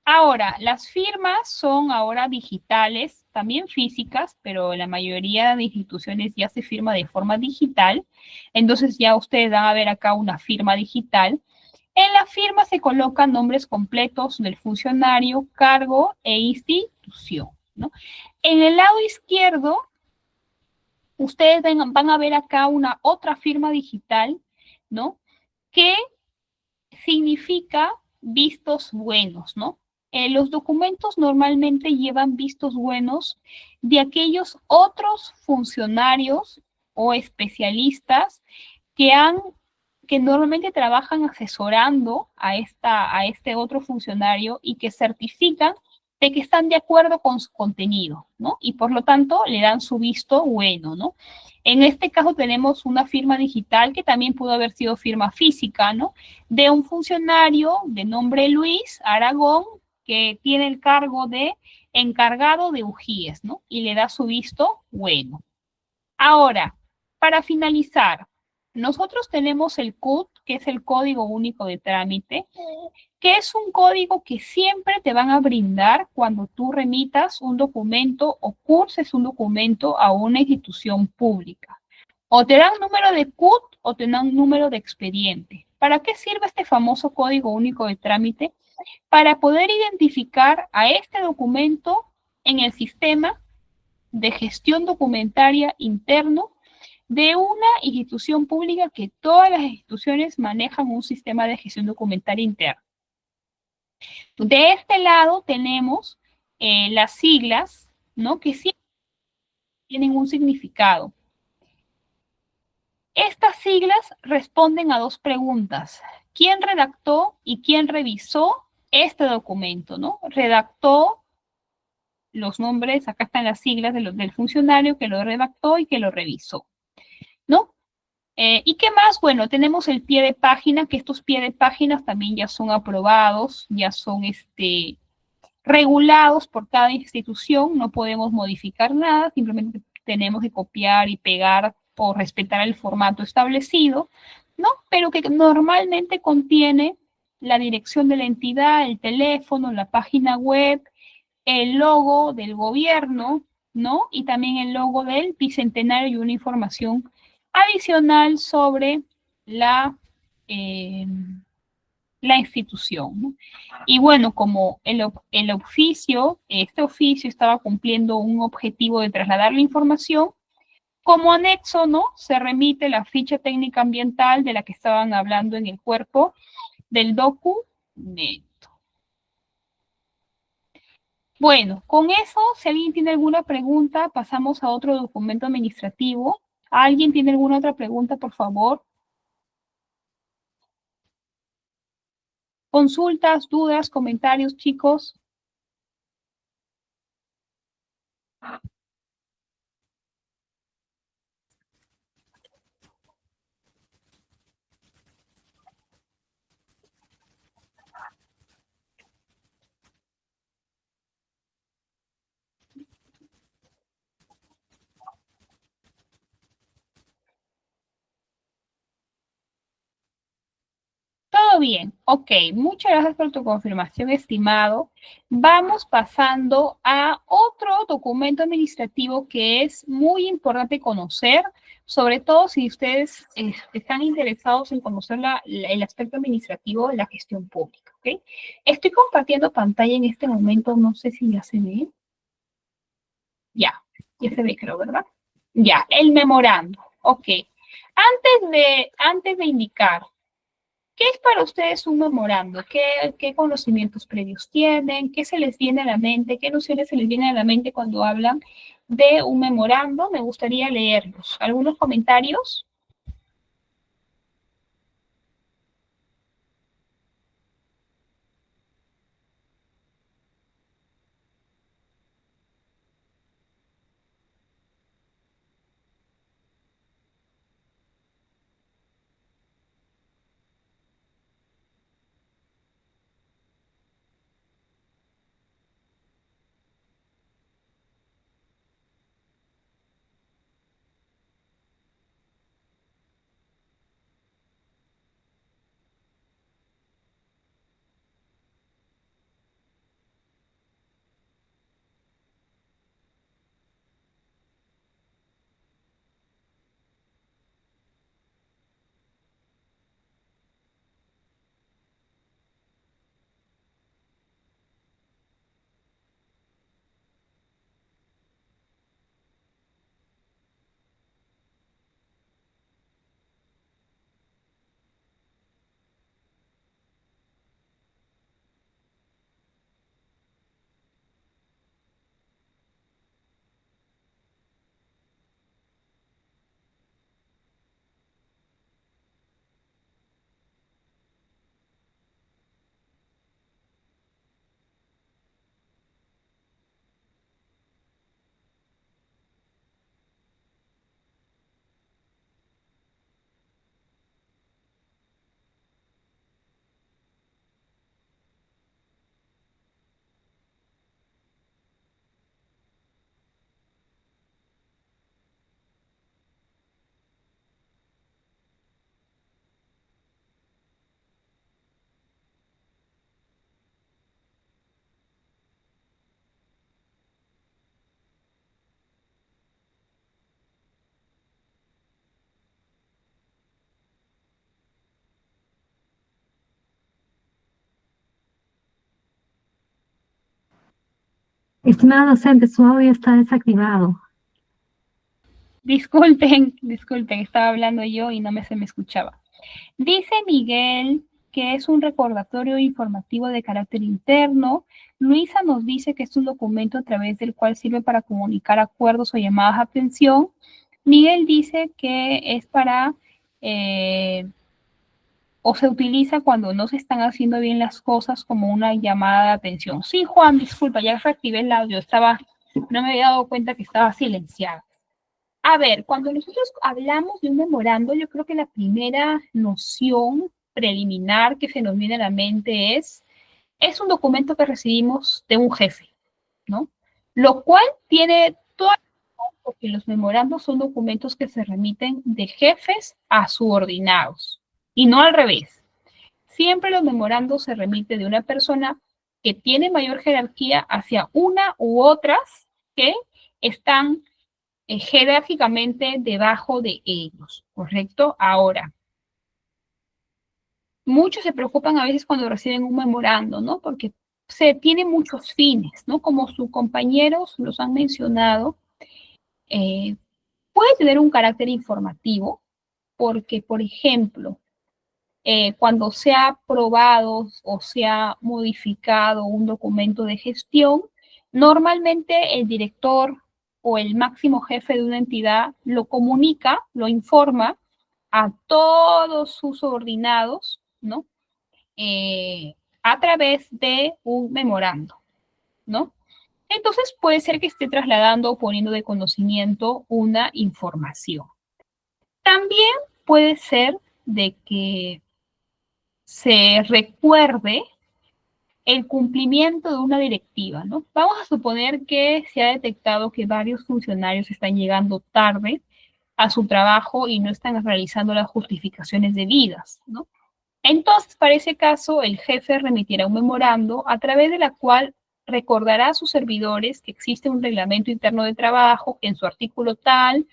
Ahora, las firmas son ahora digitales, también físicas, pero la mayoría de instituciones ya se firma de forma digital. Entonces ya ustedes van a ver acá una firma digital. En la firma se colocan nombres completos del funcionario, cargo e institución, ¿no? En el lado izquierdo, ustedes van a ver acá una otra firma digital, ¿no? Que significa vistos buenos, ¿no? Los documentos normalmente llevan vistos buenos de aquellos otros funcionarios o especialistas que que normalmente trabajan asesorando a este otro funcionario y que certifican de que están de acuerdo con su contenido, ¿no? Y por lo tanto le dan su visto bueno, ¿no? En este caso tenemos una firma digital que también pudo haber sido firma física, ¿no? De un funcionario de nombre Luis Aragón que tiene el cargo de encargado de UJIES, ¿no? Y le da su visto bueno. Ahora, para finalizar, nosotros tenemos el CUT, que es el Código Único de Trámite, que es un código que siempre te van a brindar cuando tú remitas un documento o curses un documento a una institución pública. O te dan número de CUT o te dan número de expediente. ¿Para qué sirve este famoso Código Único de Trámite? Para poder identificar a este documento en el sistema de gestión documentaria interno de una institución pública, que todas las instituciones manejan un sistema de gestión documentaria interna. De este lado tenemos las siglas, ¿no? Que sí tienen un significado. Estas siglas responden a dos preguntas: ¿quién redactó y quién revisó este documento, ¿no? Redactó los nombres, acá están las siglas del funcionario que lo redactó y que lo revisó, ¿no? ¿Y qué más? Bueno, tenemos el pie de página, que estos pie de páginas también ya son aprobados, ya son regulados por cada institución, no podemos modificar nada, simplemente tenemos que copiar y pegar o respetar el formato establecido, ¿no? Pero que normalmente contiene la dirección de la entidad, el teléfono, la página web, el logo del gobierno, ¿no? Y también el logo del bicentenario y una información adicional sobre la institución, ¿no? Y bueno, como el oficio, este oficio estaba cumpliendo un objetivo de trasladar la información, como anexo, ¿no? Se remite la ficha técnica ambiental de la que estaban hablando en el cuerpo del documento. Bueno, con eso, si alguien tiene alguna pregunta, pasamos a otro documento administrativo. ¿Alguien tiene alguna otra pregunta, por favor? Consultas, dudas, comentarios, chicos. Todo bien, ok, muchas gracias por tu confirmación, estimado. Vamos pasando a otro documento administrativo que es muy importante conocer, sobre todo si ustedes están interesados en conocer el aspecto administrativo de la gestión pública, ¿ok? Estoy compartiendo pantalla en este momento, no sé si ya se ve. Ya se ve, creo, ¿verdad? Ya, el memorando, ok. Antes de indicar, ¿qué es para ustedes un memorando? ¿Qué conocimientos previos tienen? ¿Qué se les viene a la mente? ¿Qué nociones se les vienen a la mente cuando hablan de un memorando? Me gustaría leerlos. ¿Algunos comentarios? Estimado docente, su audio está desactivado. Disculpen, estaba hablando yo y se me escuchaba. Dice Miguel que es un recordatorio informativo de carácter interno. Luisa nos dice que es un documento a través del cual sirve para comunicar acuerdos o llamadas a atención. Miguel dice que es para o se utiliza cuando no se están haciendo bien las cosas como una llamada de atención. Sí, Juan, disculpa, ya reactivé el audio, no me había dado cuenta que estaba silenciado. A ver, cuando nosotros hablamos de un memorando, yo creo que la primera noción preliminar que se nos viene a la mente es un documento que recibimos de un jefe, ¿no? Lo cual tiene toda porque los memorandos son documentos que se remiten de jefes a subordinados y no al revés. Siempre los memorandos se remiten de una persona que tiene mayor jerarquía hacia una u otras que están jerárquicamente debajo de ellos, ¿correcto? Ahora, muchos se preocupan a veces cuando reciben un memorando, ¿no? Porque se tiene muchos fines, ¿no? Como sus compañeros los han mencionado, eh, puede tener un carácter informativo, porque, por ejemplo, cuando se ha aprobado o se ha modificado un documento de gestión, normalmente el director o el máximo jefe de una entidad lo comunica, lo informa a todos sus subordinados, ¿no? A través de un memorando, ¿no? Entonces puede ser que esté trasladando o poniendo de conocimiento una información. También puede ser de que se recuerde el cumplimiento de una directiva, ¿no? Vamos a suponer que se ha detectado que varios funcionarios están llegando tarde a su trabajo y no están realizando las justificaciones debidas, ¿no? Entonces, para ese caso, el jefe remitirá un memorando a través de la cual recordará a sus servidores que existe un reglamento interno de trabajo que en su artículo tal,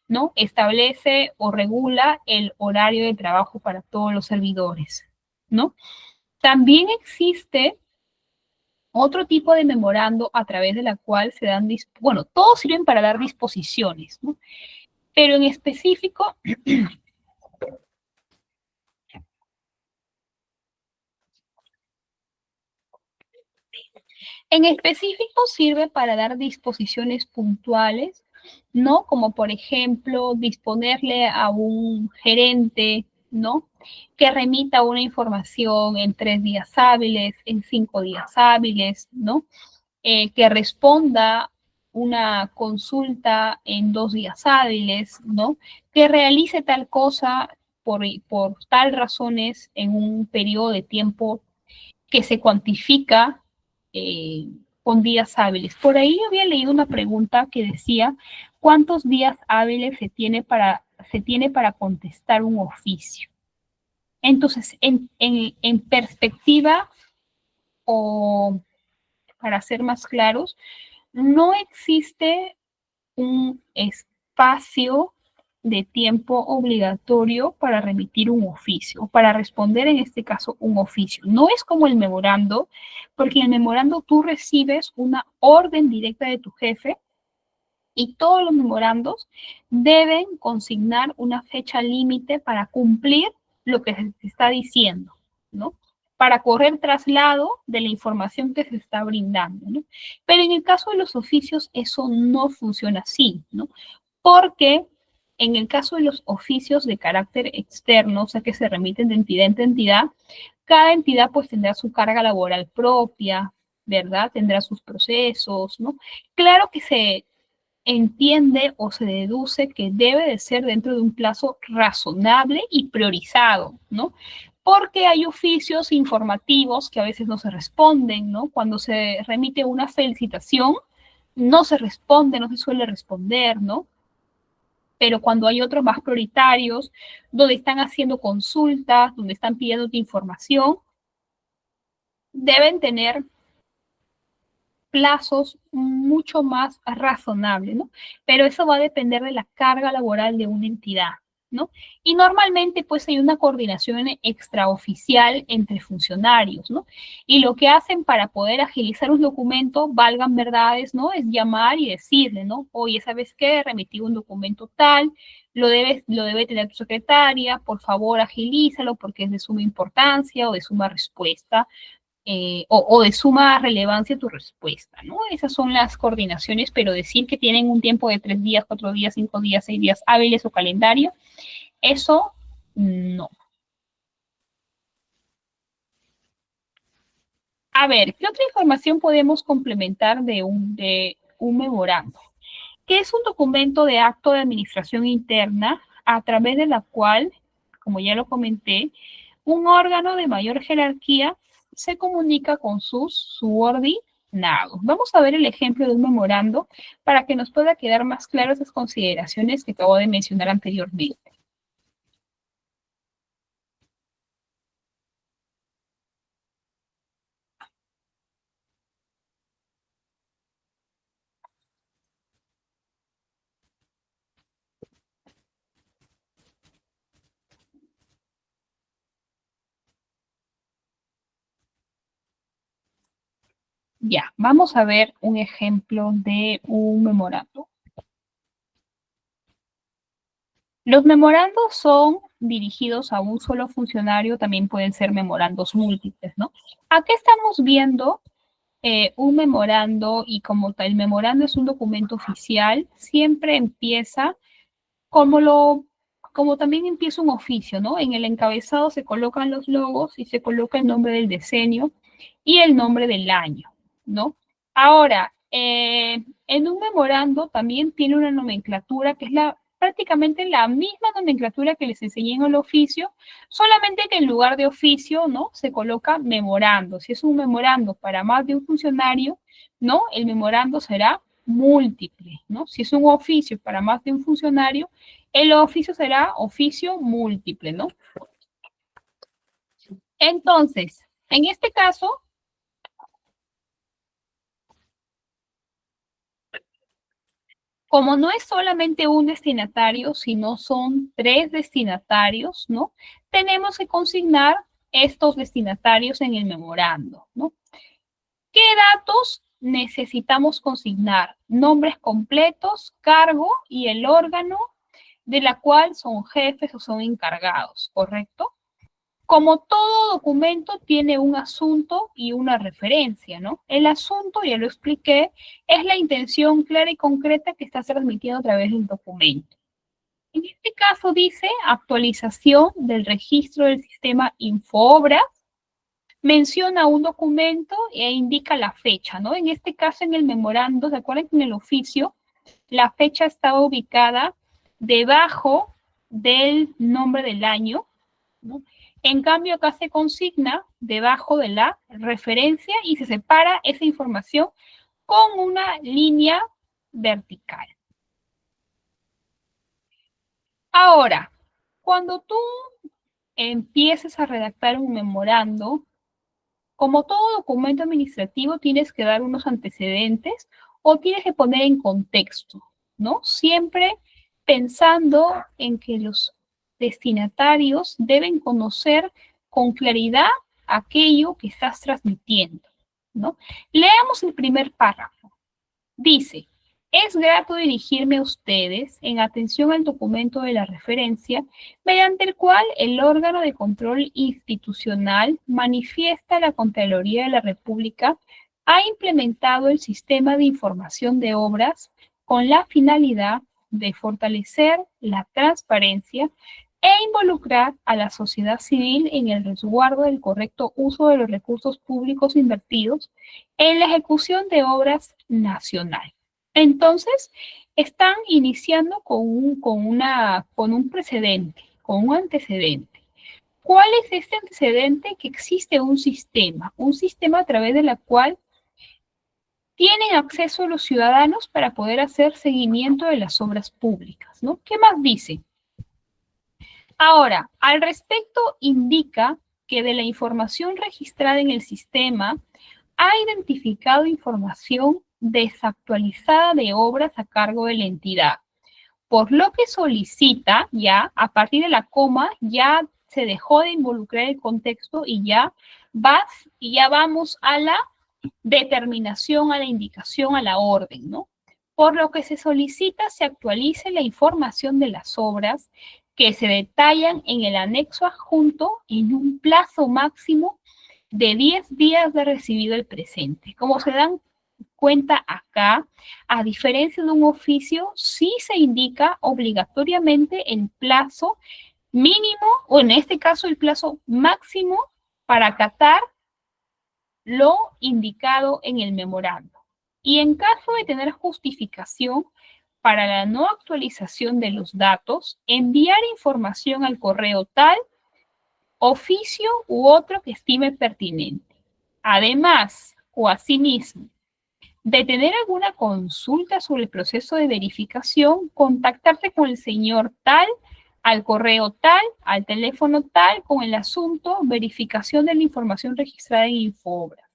¿no? Establece o regula el horario de trabajo para todos los servidores, ¿no? También existe otro tipo de memorando a través de la cual se dan, bueno, todos sirven para dar disposiciones, ¿no? Pero en específico, sirve para dar disposiciones puntuales, ¿no? Como por ejemplo, disponerle a un gerente, ¿no? Que remita una información en 3 días hábiles, en 5 días hábiles, ¿no? Que responda una consulta en 2 días hábiles, ¿no? Que realice tal cosa por tal razones en un periodo de tiempo que se cuantifica eh, con días hábiles. Por ahí yo había leído una pregunta que decía, ¿cuántos días hábiles se tiene para contestar un oficio? Entonces, en perspectiva, o para ser más claros, no existe un espacio de tiempo obligatorio para remitir un oficio, para responder en este caso un oficio. No es como el memorando, porque en el memorando tú recibes una orden directa de tu jefe y todos los memorandos deben consignar una fecha límite para cumplir lo que se está diciendo, ¿no? Para correr traslado de la información que se está brindando, ¿no? Pero en el caso de los oficios, eso no funciona así, ¿no? Porque en el caso de los oficios de carácter externo, o sea, que se remiten de entidad en entidad, cada entidad pues tendrá su carga laboral propia, ¿verdad? Tendrá sus procesos, ¿no? Claro que se entiende o se deduce que debe de ser dentro de un plazo razonable y priorizado, ¿no? Porque hay oficios informativos que a veces no se responden, ¿no? Cuando se remite una felicitación, no se responde, no se suele responder, ¿no? Pero cuando hay otros más prioritarios, donde están haciendo consultas, donde están pidiendo información, deben tener plazos mucho más razonables, ¿no? Pero eso va a depender de la carga laboral de una entidad, ¿no? Y normalmente pues hay una coordinación extraoficial entre funcionarios, ¿no? Y lo que hacen para poder agilizar un documento, valgan verdades, ¿no? Es llamar y decirle, ¿no? Oye, ¿sabes qué? Remití un documento tal, lo debe tener tu secretaria, por favor agilízalo porque es de suma importancia o de suma respuesta, o de suma relevancia tu respuesta, ¿no? Esas son las coordinaciones, pero decir que tienen un tiempo de 3 días, 4 días, 5 días, 6 días hábiles o calendario, eso no. A ver, ¿qué otra información podemos complementar de un memorando? Que es un documento de acto de administración interna a través de la cual, como ya lo comenté, un órgano de mayor jerarquía se comunica con sus subordinados. Vamos a ver el ejemplo de un memorando para que nos pueda quedar más claras esas consideraciones que acabo de mencionar anteriormente. Ya, vamos a ver un ejemplo de un memorando. Los memorandos son dirigidos a un solo funcionario, también pueden ser memorandos múltiples, ¿no? Aquí estamos viendo un memorando y como tal, el memorando es un documento oficial, siempre empieza como también empieza un oficio, ¿no? En el encabezado se colocan los logos y se coloca el nombre del decenio y el nombre del año, ¿no? Ahora, en un memorando también tiene una nomenclatura que es prácticamente la misma nomenclatura que les enseñé en el oficio, solamente que en lugar de oficio, ¿no? Se coloca memorando. Si es un memorando para más de un funcionario, ¿no? El memorando será múltiple, ¿no? Si es un oficio para más de un funcionario, el oficio será oficio múltiple, ¿no? Entonces, en este caso, como no es solamente un destinatario, sino son 3 destinatarios, ¿no? Tenemos que consignar estos destinatarios en el memorando, ¿no? ¿Qué datos necesitamos consignar? Nombres completos, cargo y el órgano de la cual son jefes o son encargados, ¿correcto? Como todo documento tiene un asunto y una referencia, ¿no? El asunto, ya lo expliqué, es la intención clara y concreta que está transmitiendo a través del documento. En este caso dice actualización del registro del sistema Infoobras, menciona un documento e indica la fecha, ¿no? En este caso, en el memorando, ¿se acuerdan que en el oficio la fecha estaba ubicada debajo del nombre del año, ¿no? En cambio, acá se consigna debajo de la referencia y se separa esa información con una línea vertical. Ahora, cuando tú empieces a redactar un memorando, como todo documento administrativo, tienes que dar unos antecedentes o tienes que poner en contexto, ¿no? Siempre pensando en que los destinatarios deben conocer con claridad aquello que estás transmitiendo, ¿no? Leamos el primer párrafo. Dice, es grato dirigirme a ustedes en atención al documento de la referencia, mediante el cual el órgano de control institucional manifiesta la Contraloría de la República ha implementado el sistema de información de obras con la finalidad de fortalecer la transparencia e involucrar a la sociedad civil en el resguardo del correcto uso de los recursos públicos invertidos en la ejecución de obras nacionales. Entonces, están iniciando con un precedente, con un antecedente. ¿Cuál es este antecedente? Que existe un sistema a través de la cual tienen acceso los ciudadanos para poder hacer seguimiento de las obras públicas, ¿no? ¿Qué más dice? Ahora, al respecto indica que de la información registrada en el sistema ha identificado información desactualizada de obras a cargo de la entidad, por lo que solicita ya, a partir de la coma, ya se dejó de involucrar el contexto y ya vamos a la determinación, a la indicación, a la orden, ¿no? Por lo que se solicita se actualice la información de las obras que se detallan en el anexo adjunto en un plazo máximo de 10 días de recibido el presente. Como se dan cuenta acá, a diferencia de un oficio, sí se indica obligatoriamente el plazo mínimo, o en este caso el plazo máximo para acatar lo indicado en el memorando. Y en caso de tener justificación para la no actualización de los datos, enviar información al correo tal, oficio u otro que estime pertinente. Además, o asimismo, de tener alguna consulta sobre el proceso de verificación, contactarse con el señor tal, al correo tal, al teléfono tal, con el asunto verificación de la información registrada en Infoobras.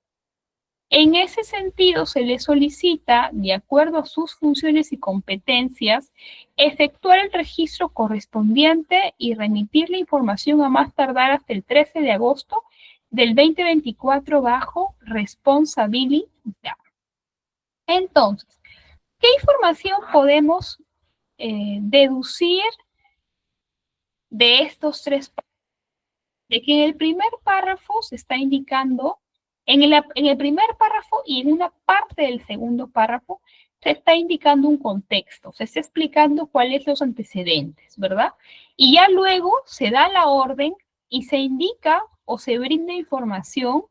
En ese sentido, se le solicita, de acuerdo a sus funciones y competencias, efectuar el registro correspondiente y remitir la información a más tardar hasta el 13 de agosto del 2024 bajo responsabilidad. Entonces, ¿qué información podemos deducir de estos tres párrafos? De que en el primer párrafo se está indicando, en el primer párrafo y en una parte del segundo párrafo, se está indicando un contexto, se está explicando cuáles son los antecedentes, ¿verdad? Y ya luego se da la orden y se indica o se brinda información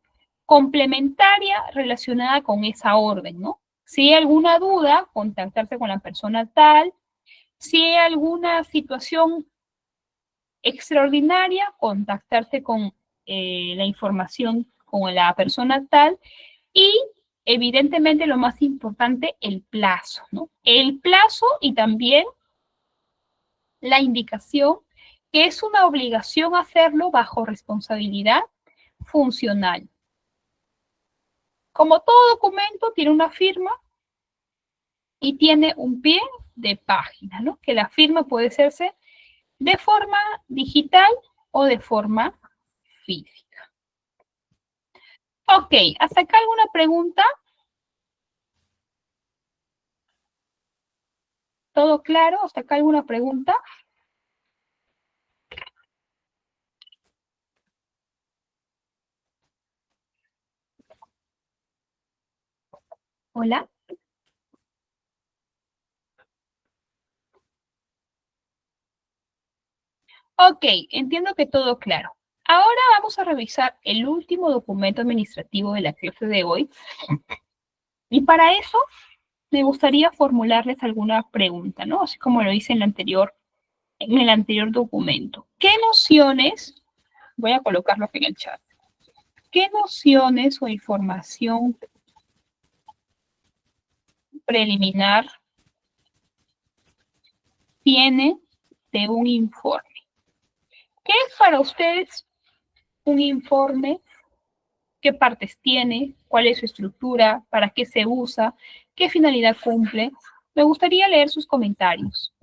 complementaria relacionada con esa orden, ¿no? Si hay alguna duda, contactarse con la persona tal. Si hay alguna situación extraordinaria, contactarse con la información con la persona tal. Y evidentemente lo más importante, el plazo, ¿no? El plazo y también la indicación que es una obligación hacerlo bajo responsabilidad funcional. Como todo documento, tiene una firma y tiene un pie de página, ¿no? Que la firma puede hacerse de forma digital o de forma física. Ok, ¿hasta acá alguna pregunta? ¿Todo claro? ¿Hasta acá alguna pregunta? Hola. Ok, entiendo que todo claro. Ahora vamos a revisar el último documento administrativo de la clase de hoy. Y para eso me gustaría formularles alguna pregunta, ¿no? Así como lo hice en el anterior documento. ¿Qué nociones, voy a colocarlo aquí en el chat, qué nociones o información preliminar tiene de un informe? ¿Qué es para ustedes un informe? ¿Qué partes tiene? ¿Cuál es su estructura? ¿Para qué se usa? ¿Qué finalidad cumple? Me gustaría leer sus comentarios.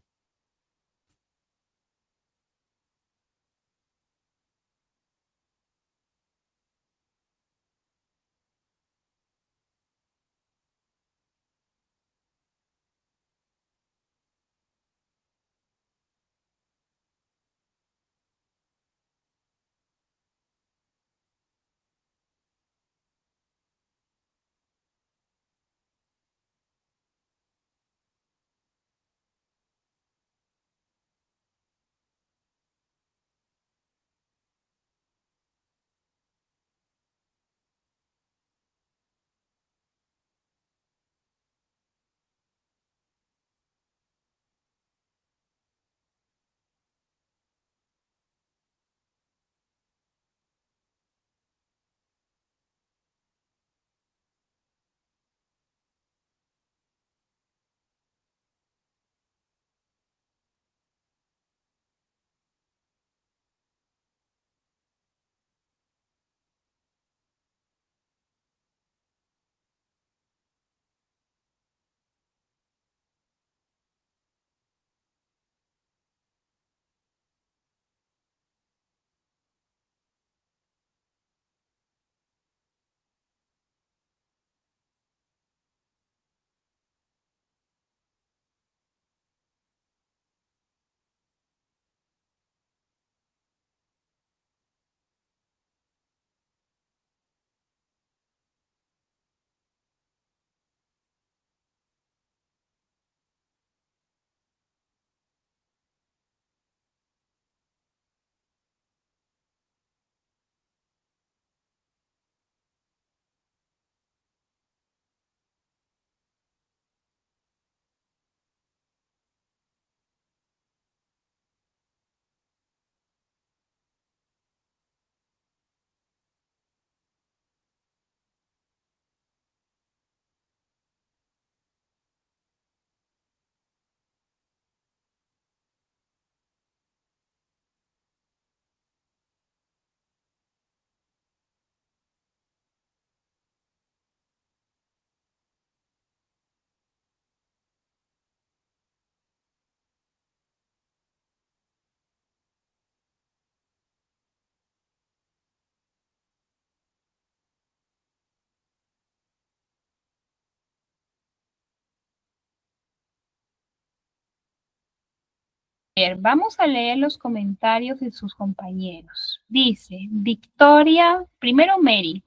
Bien, vamos a leer los comentarios de sus compañeros. Dice, Victoria, primero Mary,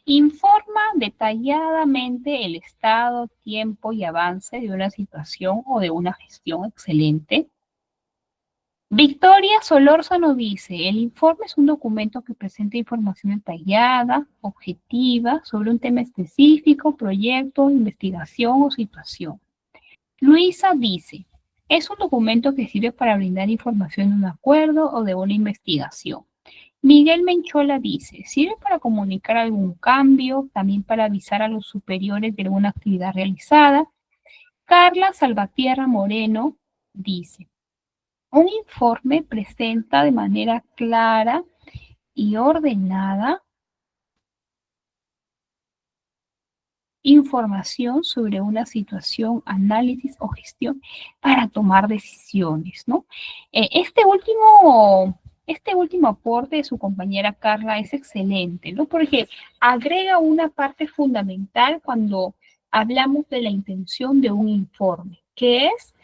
informa detalladamente el estado, tiempo y avance de una situación o de una gestión excelente. Victoria Solórzano dice, el informe es un documento que presenta información detallada, objetiva, sobre un tema específico, proyecto, investigación o situación. Luisa dice, es un documento que sirve para brindar información de un acuerdo o de una investigación. Miguel Menchola dice, sirve para comunicar algún cambio, también para avisar a los superiores de alguna actividad realizada. Carla Salvatierra Moreno dice, un informe presenta de manera clara y ordenada información sobre una situación, análisis o gestión para tomar decisiones, ¿no? Este último aporte de su compañera Carla es excelente, ¿no? Porque agrega una parte fundamental cuando hablamos de la intención de un informe, que es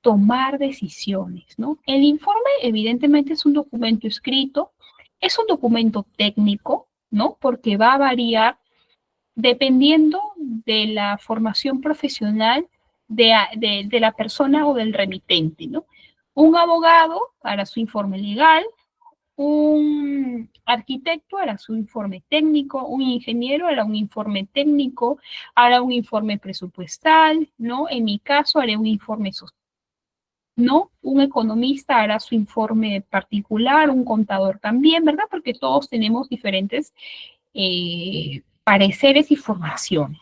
tomar decisiones, ¿no? El informe evidentemente es un documento escrito, es un documento técnico, ¿no? Porque va a variar dependiendo de la formación profesional de la persona o del remitente, ¿no? Un abogado hará su informe legal, un arquitecto hará su informe técnico, un ingeniero hará un informe técnico, hará un informe presupuestal, ¿no? En mi caso haré un informe social, ¿no? Un economista hará su informe particular, un contador también, ¿verdad? Porque todos tenemos diferentes pareceres y formaciones.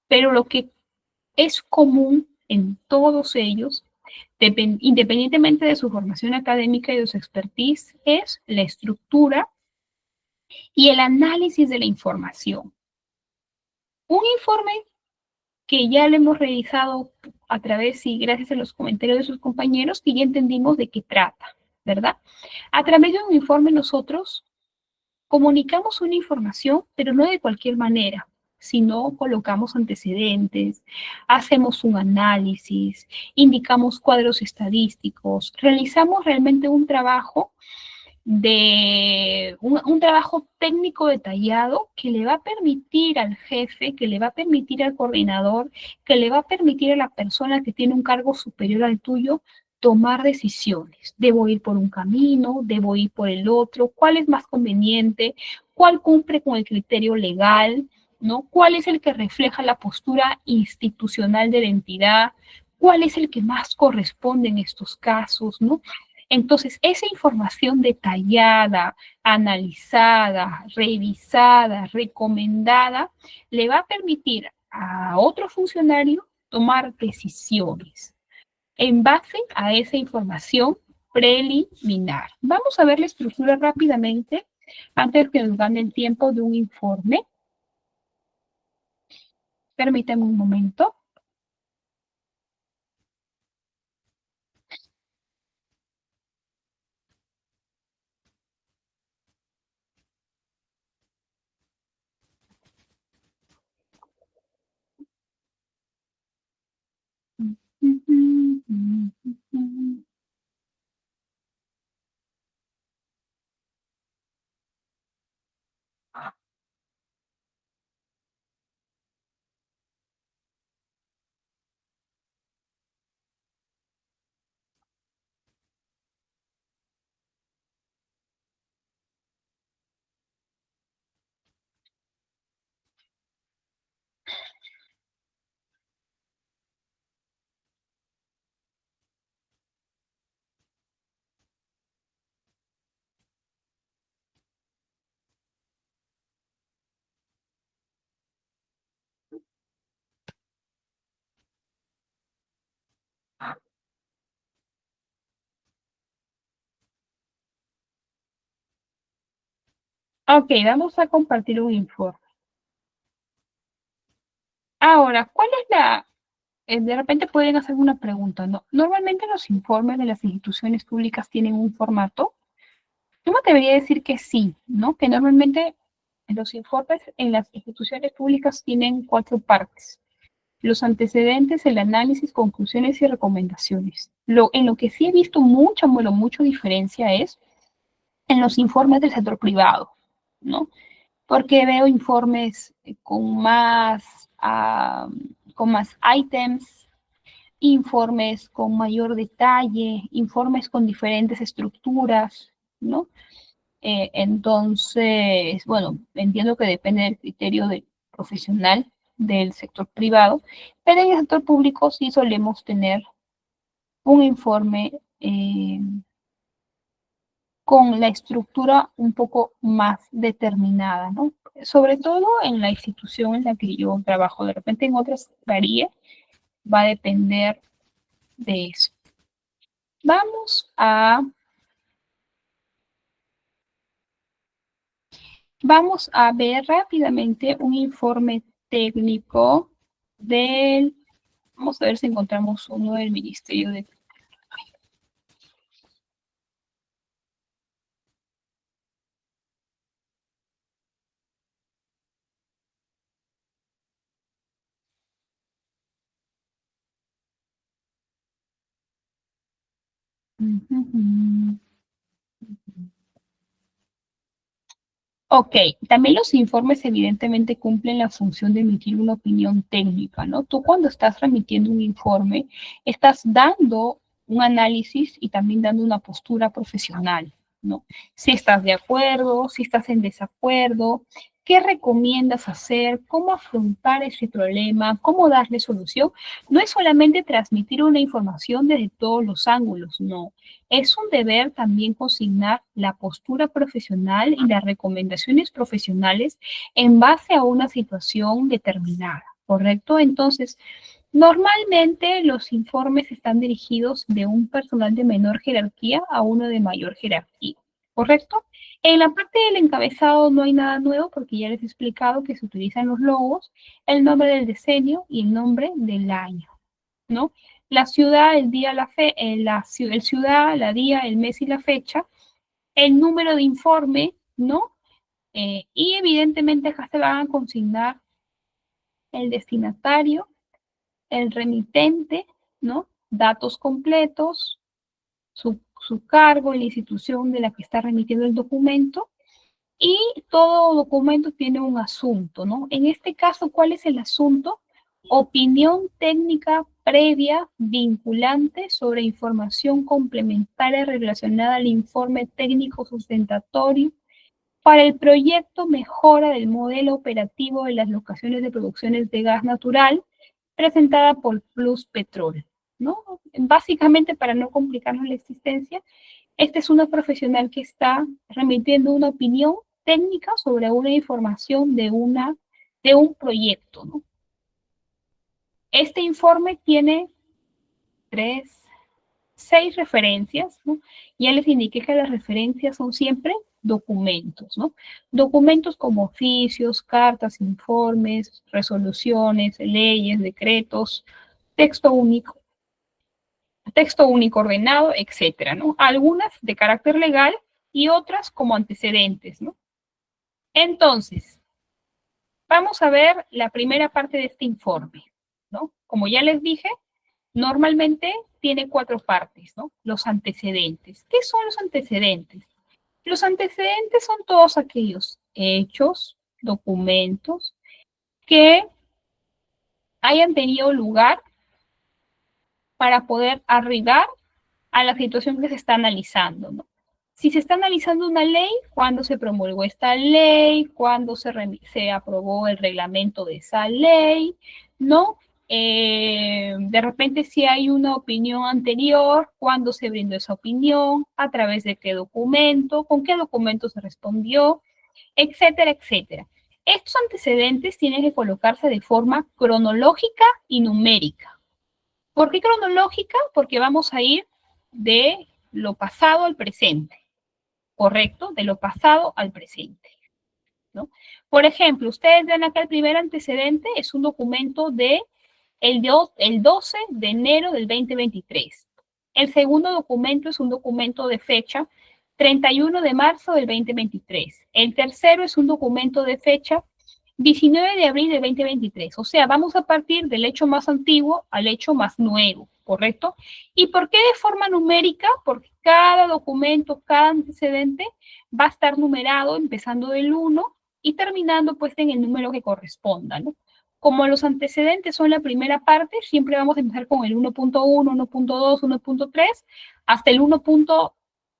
Pero lo que es común en todos ellos, independientemente de su formación académica y de su expertise, es la estructura y el análisis de la información. Un informe que ya lo hemos revisado a través y gracias a los comentarios de sus compañeros, que ya entendimos de qué trata, ¿verdad? A través de un informe nosotros comunicamos una información, pero no de cualquier manera, sino colocamos antecedentes, hacemos un análisis, indicamos cuadros estadísticos, realizamos realmente un trabajo de un trabajo técnico detallado que le va a permitir al jefe, que le va a permitir al coordinador, que le va a permitir a la persona que tiene un cargo superior al tuyo tomar decisiones. Debo ir por un camino, debo ir por el otro, cuál es más conveniente, cuál cumple con el criterio legal, ¿no? ¿Cuál es el que refleja la postura institucional de la entidad? ¿Cuál es el que más corresponde en estos casos, ¿no? Entonces, esa información detallada, analizada, revisada, recomendada, le va a permitir a otro funcionario tomar decisiones en base a esa información preliminar. Vamos a ver la estructura rápidamente antes que nos gane el tiempo de un informe. Permítanme un momento. Ok, vamos a compartir un informe. Ahora, ¿cuál es de repente pueden hacer una pregunta, ¿no? Normalmente los informes de las instituciones públicas tienen un formato. Yo me atrevería a decir que sí, ¿no? Que normalmente los informes en las instituciones públicas tienen cuatro partes. Los antecedentes, el análisis, conclusiones y recomendaciones. En lo que sí he visto mucha, bueno, mucha diferencia es en los informes del sector privado, ¿no? Porque veo informes con más ítems, informes con mayor detalle, informes con diferentes estructuras, ¿no? Entonces, bueno, entiendo que depende del criterio del profesional del sector privado, pero en el sector público sí solemos tener un informe con la estructura un poco más determinada, ¿no? Sobre todo en la institución en la que yo trabajo, de repente en otras varía, va a depender de eso. Vamos a, vamos a ver rápidamente un informe técnico del, vamos a ver si encontramos uno del Ministerio de... Ok, también los informes evidentemente cumplen la función de emitir una opinión técnica, ¿no? Tú cuando estás remitiendo un informe, estás dando un análisis y también dando una postura profesional, ¿no? Si estás de acuerdo, si estás en desacuerdo, qué recomiendas hacer, cómo afrontar ese problema, cómo darle solución. No es solamente transmitir una información desde todos los ángulos, no. Es un deber también consignar la postura profesional y las recomendaciones profesionales en base a una situación determinada, ¿correcto? Entonces, normalmente los informes están dirigidos de un personal de menor jerarquía a uno de mayor jerarquía, ¿correcto? En la parte del encabezado no hay nada nuevo porque ya les he explicado que se utilizan los logos, el nombre del diseño y el nombre del año, ¿no? La ciudad, el día, el ciudad, la día, el mes y la fecha, el número de informe, ¿no? Y evidentemente acá se van a consignar el destinatario, el remitente, ¿no? Datos completos, su cargo y la institución de la que está remitiendo el documento. Y todo documento tiene un asunto, ¿no? En este caso, ¿cuál es el asunto? Opinión técnica previa vinculante sobre información complementaria relacionada al informe técnico sustentatorio para el proyecto mejora del modelo operativo de las locaciones de producciones de gas natural presentada por Plus Petrol, ¿no? Básicamente, para no complicarnos la existencia, esta es una profesional que está remitiendo una opinión técnica sobre una información de un proyecto, ¿no? Este informe tiene seis referencias, ¿no? Ya les indiqué que las referencias son siempre documentos, ¿no? Documentos como oficios, cartas, informes, resoluciones, leyes, decretos, texto único, texto único ordenado, etcétera, ¿no? Algunas de carácter legal y otras como antecedentes, ¿no? Entonces, vamos a ver la primera parte de este informe, ¿no? Como ya les dije, normalmente tiene cuatro partes, ¿no? Los antecedentes. ¿Qué son los antecedentes? Los antecedentes son todos aquellos hechos, documentos que hayan tenido lugar para poder arribar a la situación que se está analizando, ¿no? Si se está analizando una ley, ¿cuándo se promulgó esta ley? ¿Cuándo se aprobó el reglamento de esa ley? ¿No? De repente, si hay una opinión anterior, ¿cuándo se brindó esa opinión? ¿A través de qué documento? ¿Con qué documento se respondió? Etcétera, etcétera. Estos antecedentes tienen que colocarse de forma cronológica y numérica. ¿Por qué cronológica? Porque vamos a ir de lo pasado al presente, ¿correcto? De lo pasado al presente, ¿no? Por ejemplo, ustedes ven acá el primer antecedente, es un documento de el 12 de enero del 2023. El segundo documento es un documento de fecha 31 de marzo del 2023. El tercero es un documento de fecha 19 de abril del 2023. O sea, vamos a partir del hecho más antiguo al hecho más nuevo, ¿correcto? ¿Y por qué de forma numérica? Porque cada documento, cada antecedente va a estar numerado empezando del 1 y terminando pues en el número que corresponda, ¿no? Como los antecedentes son la primera parte, siempre vamos a empezar con el 1.1, 1.2, 1.3, hasta el 1.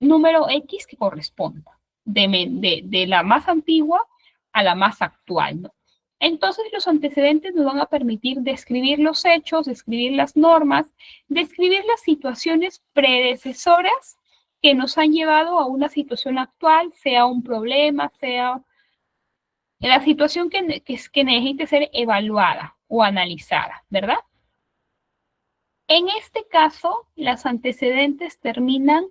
Número X que corresponda, de la más antigua a la más actual, ¿no? Entonces, los antecedentes nos van a permitir describir los hechos, describir las normas, describir las situaciones predecesoras que nos han llevado a una situación actual, sea un problema, sea la situación que necesite ser evaluada o analizada, ¿verdad? En este caso, los antecedentes terminan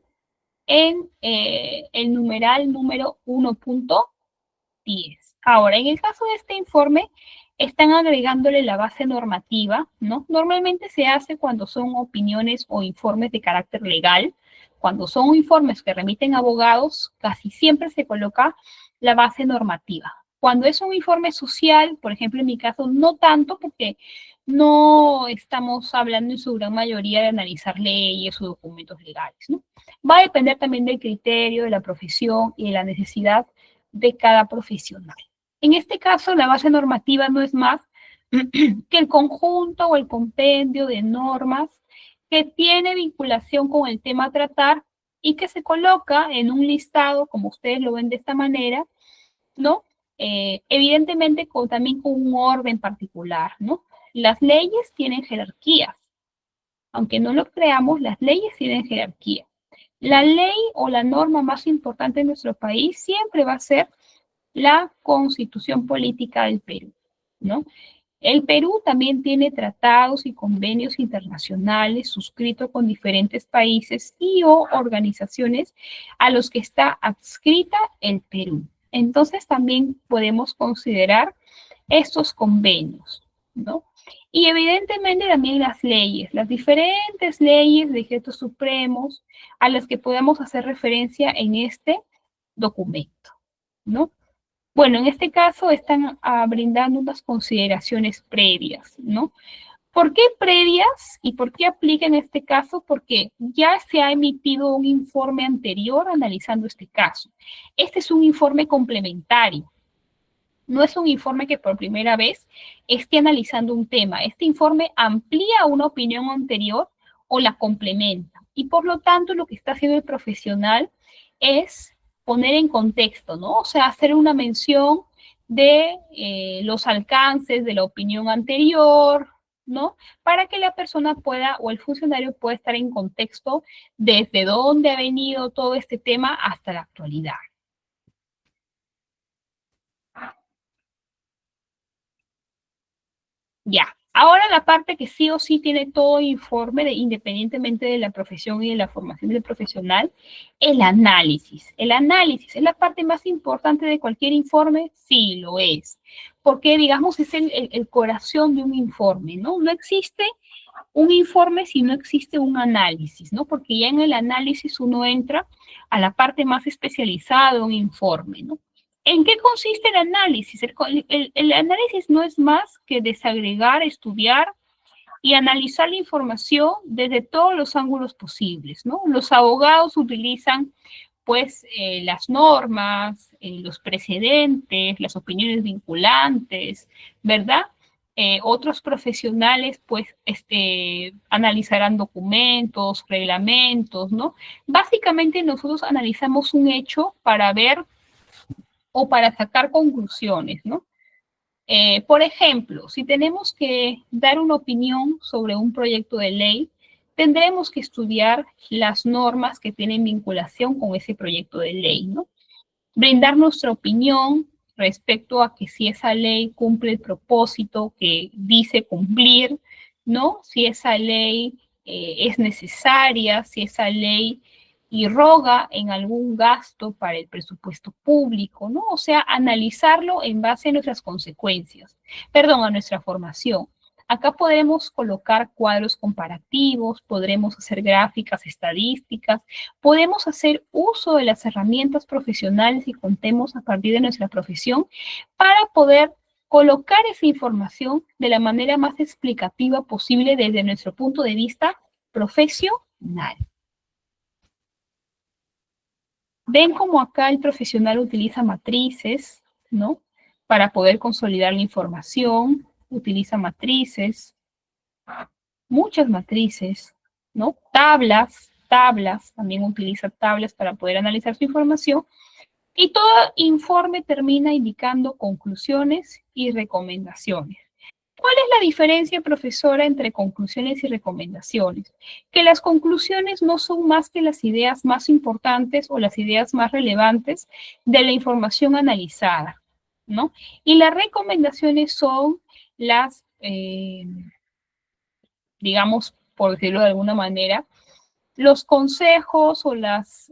en el numeral número 1.10. Ahora, en el caso de este informe, están agregándole la base normativa, ¿no? Normalmente se hace cuando son opiniones o informes de carácter legal. Cuando son informes que remiten abogados, casi siempre se coloca la base normativa. Cuando es un informe social, por ejemplo, en mi caso, no tanto, porque no estamos hablando en su gran mayoría de analizar leyes o documentos legales, ¿no? Va a depender también del criterio, de la profesión y de la necesidad de cada profesional. En este caso, la base normativa no es más que el conjunto o el compendio de normas que tiene vinculación con el tema a tratar y que se coloca en un listado, como ustedes lo ven de esta manera, ¿no? Evidentemente también con un orden particular, ¿no? Las leyes tienen jerarquías. Aunque no lo creamos, las leyes tienen jerarquía. La ley o la norma más importante en nuestro país siempre va a ser la Constitución Política del Perú, ¿no? El Perú también tiene tratados y convenios internacionales suscritos con diferentes países y o organizaciones a los que está adscrita el Perú. Entonces también podemos considerar estos convenios, ¿no? Y evidentemente también las diferentes leyes, decretos supremos a las que podemos hacer referencia en este documento, ¿no? Bueno, en este caso están brindando unas consideraciones previas, ¿no? ¿Por qué previas y por qué aplica en este caso? Porque ya se ha emitido un informe anterior analizando este caso. Este es un informe complementario. No es un informe que por primera vez esté analizando un tema. Este informe amplía una opinión anterior o la complementa. Y por lo tanto, lo que está haciendo el profesional es poner en contexto, ¿no? O sea, hacer una mención de los alcances de la opinión anterior, ¿no? Para que la persona pueda o el funcionario pueda estar en contexto desde dónde ha venido todo este tema hasta la actualidad. Ya, ahora la parte que sí o sí tiene todo informe, independientemente de la profesión y de la formación del profesional, el análisis. El análisis es la parte más importante de cualquier informe, sí lo es, porque digamos es el corazón de un informe, ¿no? No existe un informe si no existe un análisis, ¿no? Porque ya en el análisis uno entra a la parte más especializada de un informe, ¿no? ¿En qué consiste el análisis? El análisis no es más que desagregar, estudiar y analizar la información desde todos los ángulos posibles, ¿no? Los abogados utilizan, pues, las normas, los precedentes, las opiniones vinculantes, ¿verdad? Otros profesionales, pues, analizarán documentos, reglamentos, ¿no? Básicamente nosotros analizamos un hecho para ver o para sacar conclusiones, ¿no? Por ejemplo, si tenemos que dar una opinión sobre un proyecto de ley, tendremos que estudiar las normas que tienen vinculación con ese proyecto de ley, ¿no? Brindar nuestra opinión respecto a que si esa ley cumple el propósito que dice cumplir, ¿no? Si esa ley es necesaria, si esa ley irroga en algún gasto para el presupuesto público, ¿no? O sea, analizarlo en base a nuestras consecuencias, perdón, a nuestra formación. Acá podremos colocar cuadros comparativos, podremos hacer gráficas estadísticas, podemos hacer uso de las herramientas profesionales y contemos a partir de nuestra profesión para poder colocar esa información de la manera más explicativa posible desde nuestro punto de vista profesional. Ven cómo acá el profesional utiliza matrices, ¿no? Para poder consolidar la información, utiliza matrices, muchas matrices, ¿no? Tablas, también utiliza tablas para poder analizar su información. Y todo informe termina indicando conclusiones y recomendaciones. ¿Cuál es la diferencia, profesora, entre conclusiones y recomendaciones? Que las conclusiones no son más que las ideas más importantes o las ideas más relevantes de la información analizada, ¿no? Y las recomendaciones son las, digamos, por decirlo de alguna manera, los consejos o las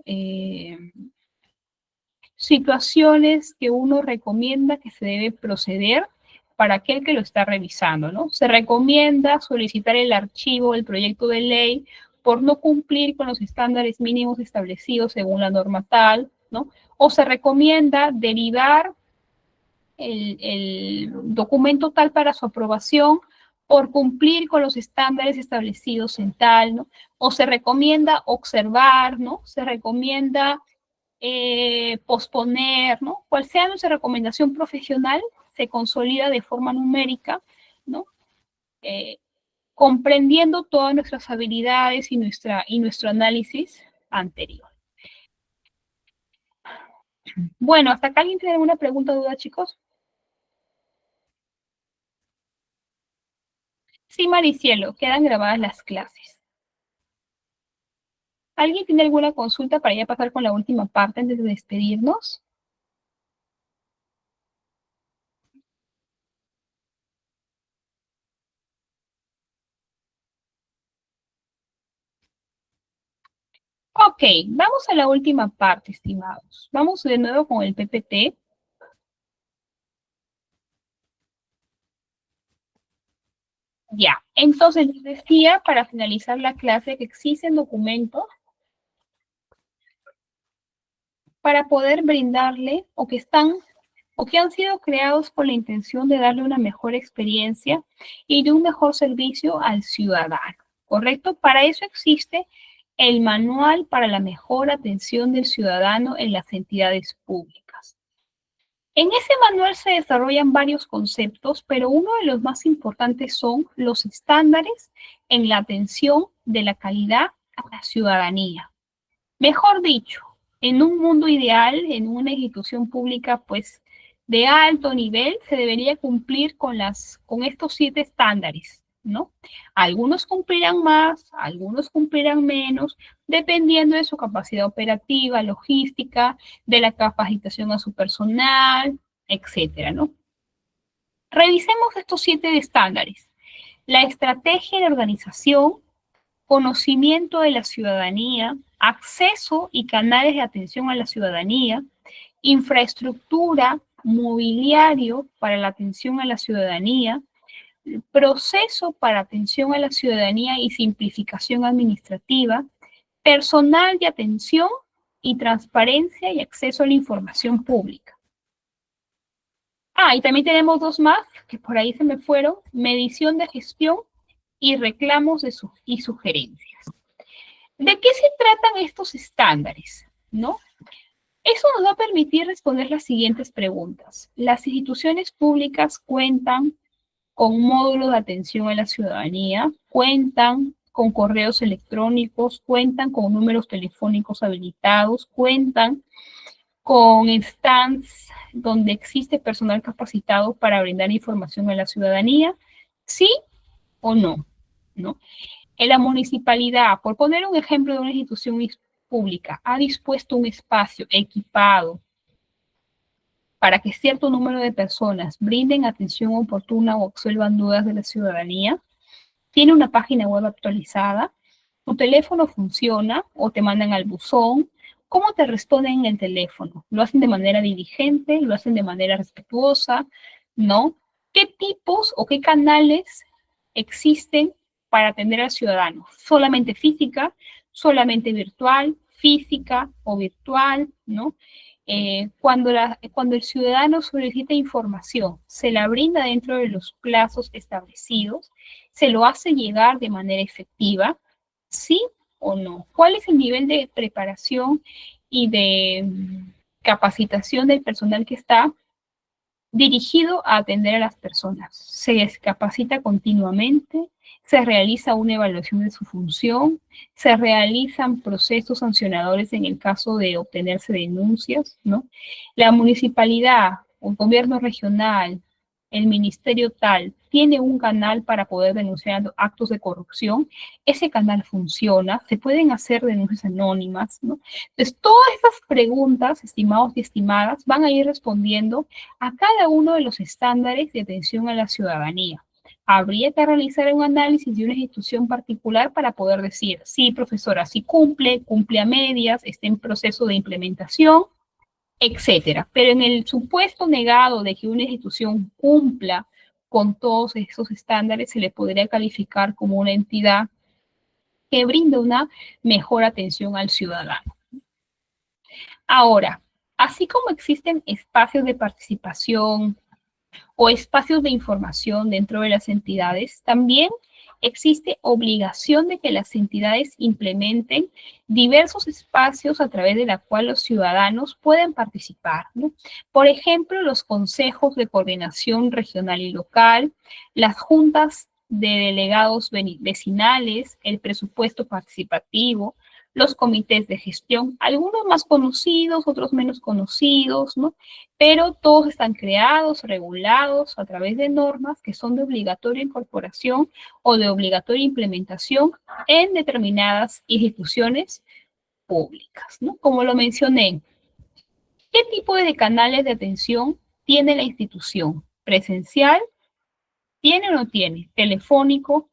situaciones que uno recomienda que se debe proceder para aquel que lo está revisando, ¿no? Se recomienda solicitar el archivo del proyecto de ley por no cumplir con los estándares mínimos establecidos según la norma tal, ¿no? O se recomienda derivar el documento tal para su aprobación por cumplir con los estándares establecidos en tal, ¿no? O se recomienda observar, ¿no? Se recomienda posponer, ¿no? Cual sea nuestra recomendación profesional, se consolida de forma numérica, ¿no? Comprendiendo todas nuestras habilidades y nuestro análisis anterior. Bueno, ¿hasta acá alguien tiene alguna pregunta o duda, chicos? Sí, Maricielo, quedan grabadas las clases. ¿Alguien tiene alguna consulta para ya pasar con la última parte antes de despedirnos? Ok, vamos a la última parte, estimados. Vamos de nuevo con el PPT. Ya, entonces les decía para finalizar la clase que existen documentos para poder brindarle o que han sido creados con la intención de darle una mejor experiencia y de un mejor servicio al ciudadano, ¿correcto? Para eso existe el Manual para la Mejor Atención del Ciudadano en las Entidades Públicas. En ese manual se desarrollan varios conceptos, pero uno de los más importantes son los estándares en la atención de la calidad a la ciudadanía. Mejor dicho, en un mundo ideal, en una institución pública, pues, de alto nivel, se debería cumplir con estos 7 estándares, ¿no? Algunos cumplirán más, algunos cumplirán menos, dependiendo de su capacidad operativa, logística, de la capacitación a su personal, etcétera, ¿no? Revisemos estos 7 estándares. La estrategia de organización, conocimiento de la ciudadanía, acceso y canales de atención a la ciudadanía, infraestructura, mobiliario para la atención a la ciudadanía, proceso para atención a la ciudadanía y simplificación administrativa, personal de atención y transparencia y acceso a la información pública. Ah, y también tenemos 2 más que por ahí se me fueron, medición de gestión y reclamos y sugerencias. ¿De qué se tratan estos estándares? ¿No? Eso nos va a permitir responder las siguientes preguntas. ¿Las instituciones públicas cuentan con módulos de atención a la ciudadanía? ¿Cuentan con correos electrónicos? ¿Cuentan con números telefónicos habilitados? ¿Cuentan con stands donde existe personal capacitado para brindar información a la ciudadanía? ¿Sí o no? ¿No? En la municipalidad, por poner un ejemplo de una institución pública, ha dispuesto un espacio equipado para que cierto número de personas brinden atención oportuna o resuelvan dudas de la ciudadanía. Tiene una página web actualizada, tu teléfono funciona o te mandan al buzón. ¿Cómo te responden en el teléfono? ¿Lo hacen de manera diligente? ¿Lo hacen de manera respetuosa? ¿No? ¿Qué tipos o qué canales existen para atender al ciudadano? ¿Solamente física? ¿Solamente virtual? ¿Física o virtual? ¿No? Cuando el ciudadano solicita información, se la brinda dentro de los plazos establecidos, se lo hace llegar de manera efectiva, ¿sí o no? ¿Cuál es el nivel de preparación y de capacitación del personal que está dirigido a atender a las personas? Se capacita continuamente, se realiza una evaluación de su función, se realizan procesos sancionadores en el caso de obtenerse denuncias, ¿no? La municipalidad, el gobierno regional, el ministerio tal, tiene un canal para poder denunciar actos de corrupción, ese canal funciona, se pueden hacer denuncias anónimas, ¿no? Entonces, todas estas preguntas, estimados y estimadas, van a ir respondiendo a cada uno de los estándares de atención a la ciudadanía. Habría que realizar un análisis de una institución particular para poder decir, sí, profesora, sí cumple, cumple a medias, está en proceso de implementación, etcétera. Pero en el supuesto negado de que una institución cumpla con todos esos estándares, se le podría calificar como una entidad que brinda una mejor atención al ciudadano. Ahora, así como existen espacios de participación o espacios de información dentro de las entidades, también existe obligación de que las entidades implementen diversos espacios a través de la cual los ciudadanos pueden participar, ¿no? Por ejemplo, los consejos de coordinación regional y local, las juntas de delegados vecinales, el presupuesto participativo, los comités de gestión, algunos más conocidos, otros menos conocidos, ¿no? Pero todos están creados, regulados a través de normas que son de obligatoria incorporación o de obligatoria implementación en determinadas instituciones públicas, ¿no? Como lo mencioné, ¿qué tipo de canales de atención tiene la institución? ¿Presencial? ¿Tiene o no tiene? ¿Telefónico?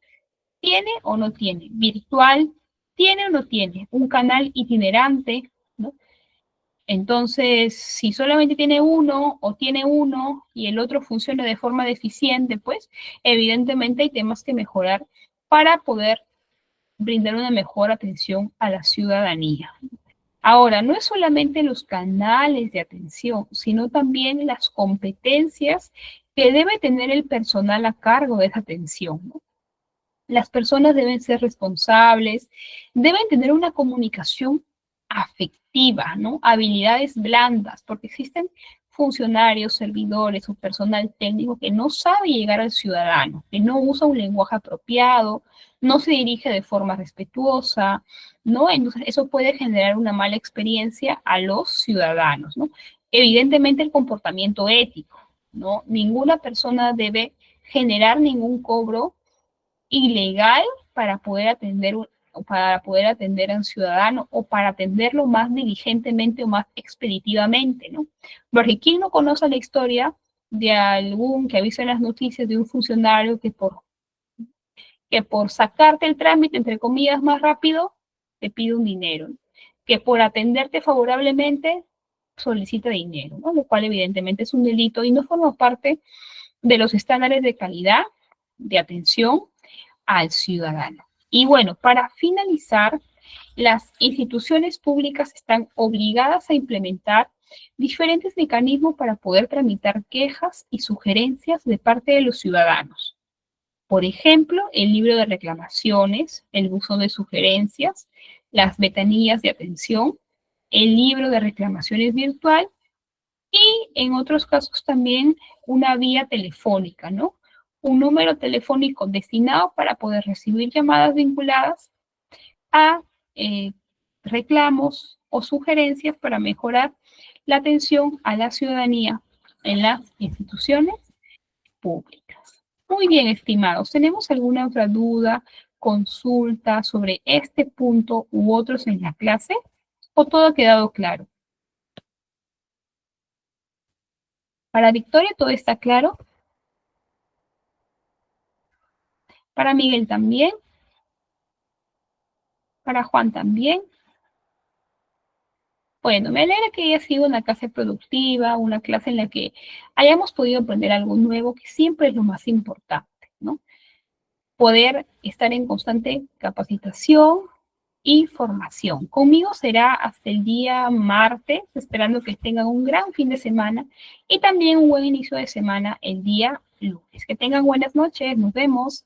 ¿Tiene o no tiene? ¿Virtual? ¿Tiene o no tiene? ¿Un canal itinerante? ¿No? Entonces, si solamente tiene uno o tiene uno y el otro funciona de forma deficiente, pues evidentemente hay temas que mejorar para poder brindar una mejor atención a la ciudadanía. Ahora, no es solamente los canales de atención, sino también las competencias que debe tener el personal a cargo de esa atención, ¿no? Las personas deben ser responsables, deben tener una comunicación afectiva, ¿no? Habilidades blandas, porque existen funcionarios, servidores o personal técnico que no sabe llegar al ciudadano, que no usa un lenguaje apropiado, no se dirige de forma respetuosa, ¿no? Entonces, eso puede generar una mala experiencia a los ciudadanos, ¿no? Evidentemente, el comportamiento ético, ¿no? Ninguna persona debe generar ningún cobro ilegal para para poder atender a un ciudadano o para atenderlo más diligentemente o más expeditivamente, ¿no? Porque ¿quién no conoce la historia de algún que ha visto en las noticias de un funcionario que por sacarte el trámite, entre comillas, más rápido, te pide un dinero, ¿no? Que por atenderte favorablemente solicita dinero, ¿no? Lo cual evidentemente es un delito y no forma parte de los estándares de calidad, de atención al ciudadano. Y bueno, para finalizar, las instituciones públicas están obligadas a implementar diferentes mecanismos para poder tramitar quejas y sugerencias de parte de los ciudadanos. Por ejemplo, el libro de reclamaciones, el buzón de sugerencias, las ventanillas de atención, el libro de reclamaciones virtual y en otros casos también una vía telefónica, ¿no? Un número telefónico destinado para poder recibir llamadas vinculadas a reclamos o sugerencias para mejorar la atención a la ciudadanía en las instituciones públicas. Muy bien, estimados. ¿Tenemos alguna otra duda, consulta sobre este punto u otros en la clase? ¿O todo ha quedado claro? Para Victoria todo está claro. Para Miguel también. Para Juan también. Bueno, me alegra que haya sido una clase productiva, una clase en la que hayamos podido aprender algo nuevo, que siempre es lo más importante, ¿no? Poder estar en constante capacitación y formación. Conmigo será hasta el día martes, esperando que tengan un gran fin de semana y también un buen inicio de semana el día lunes. Que tengan buenas noches, nos vemos.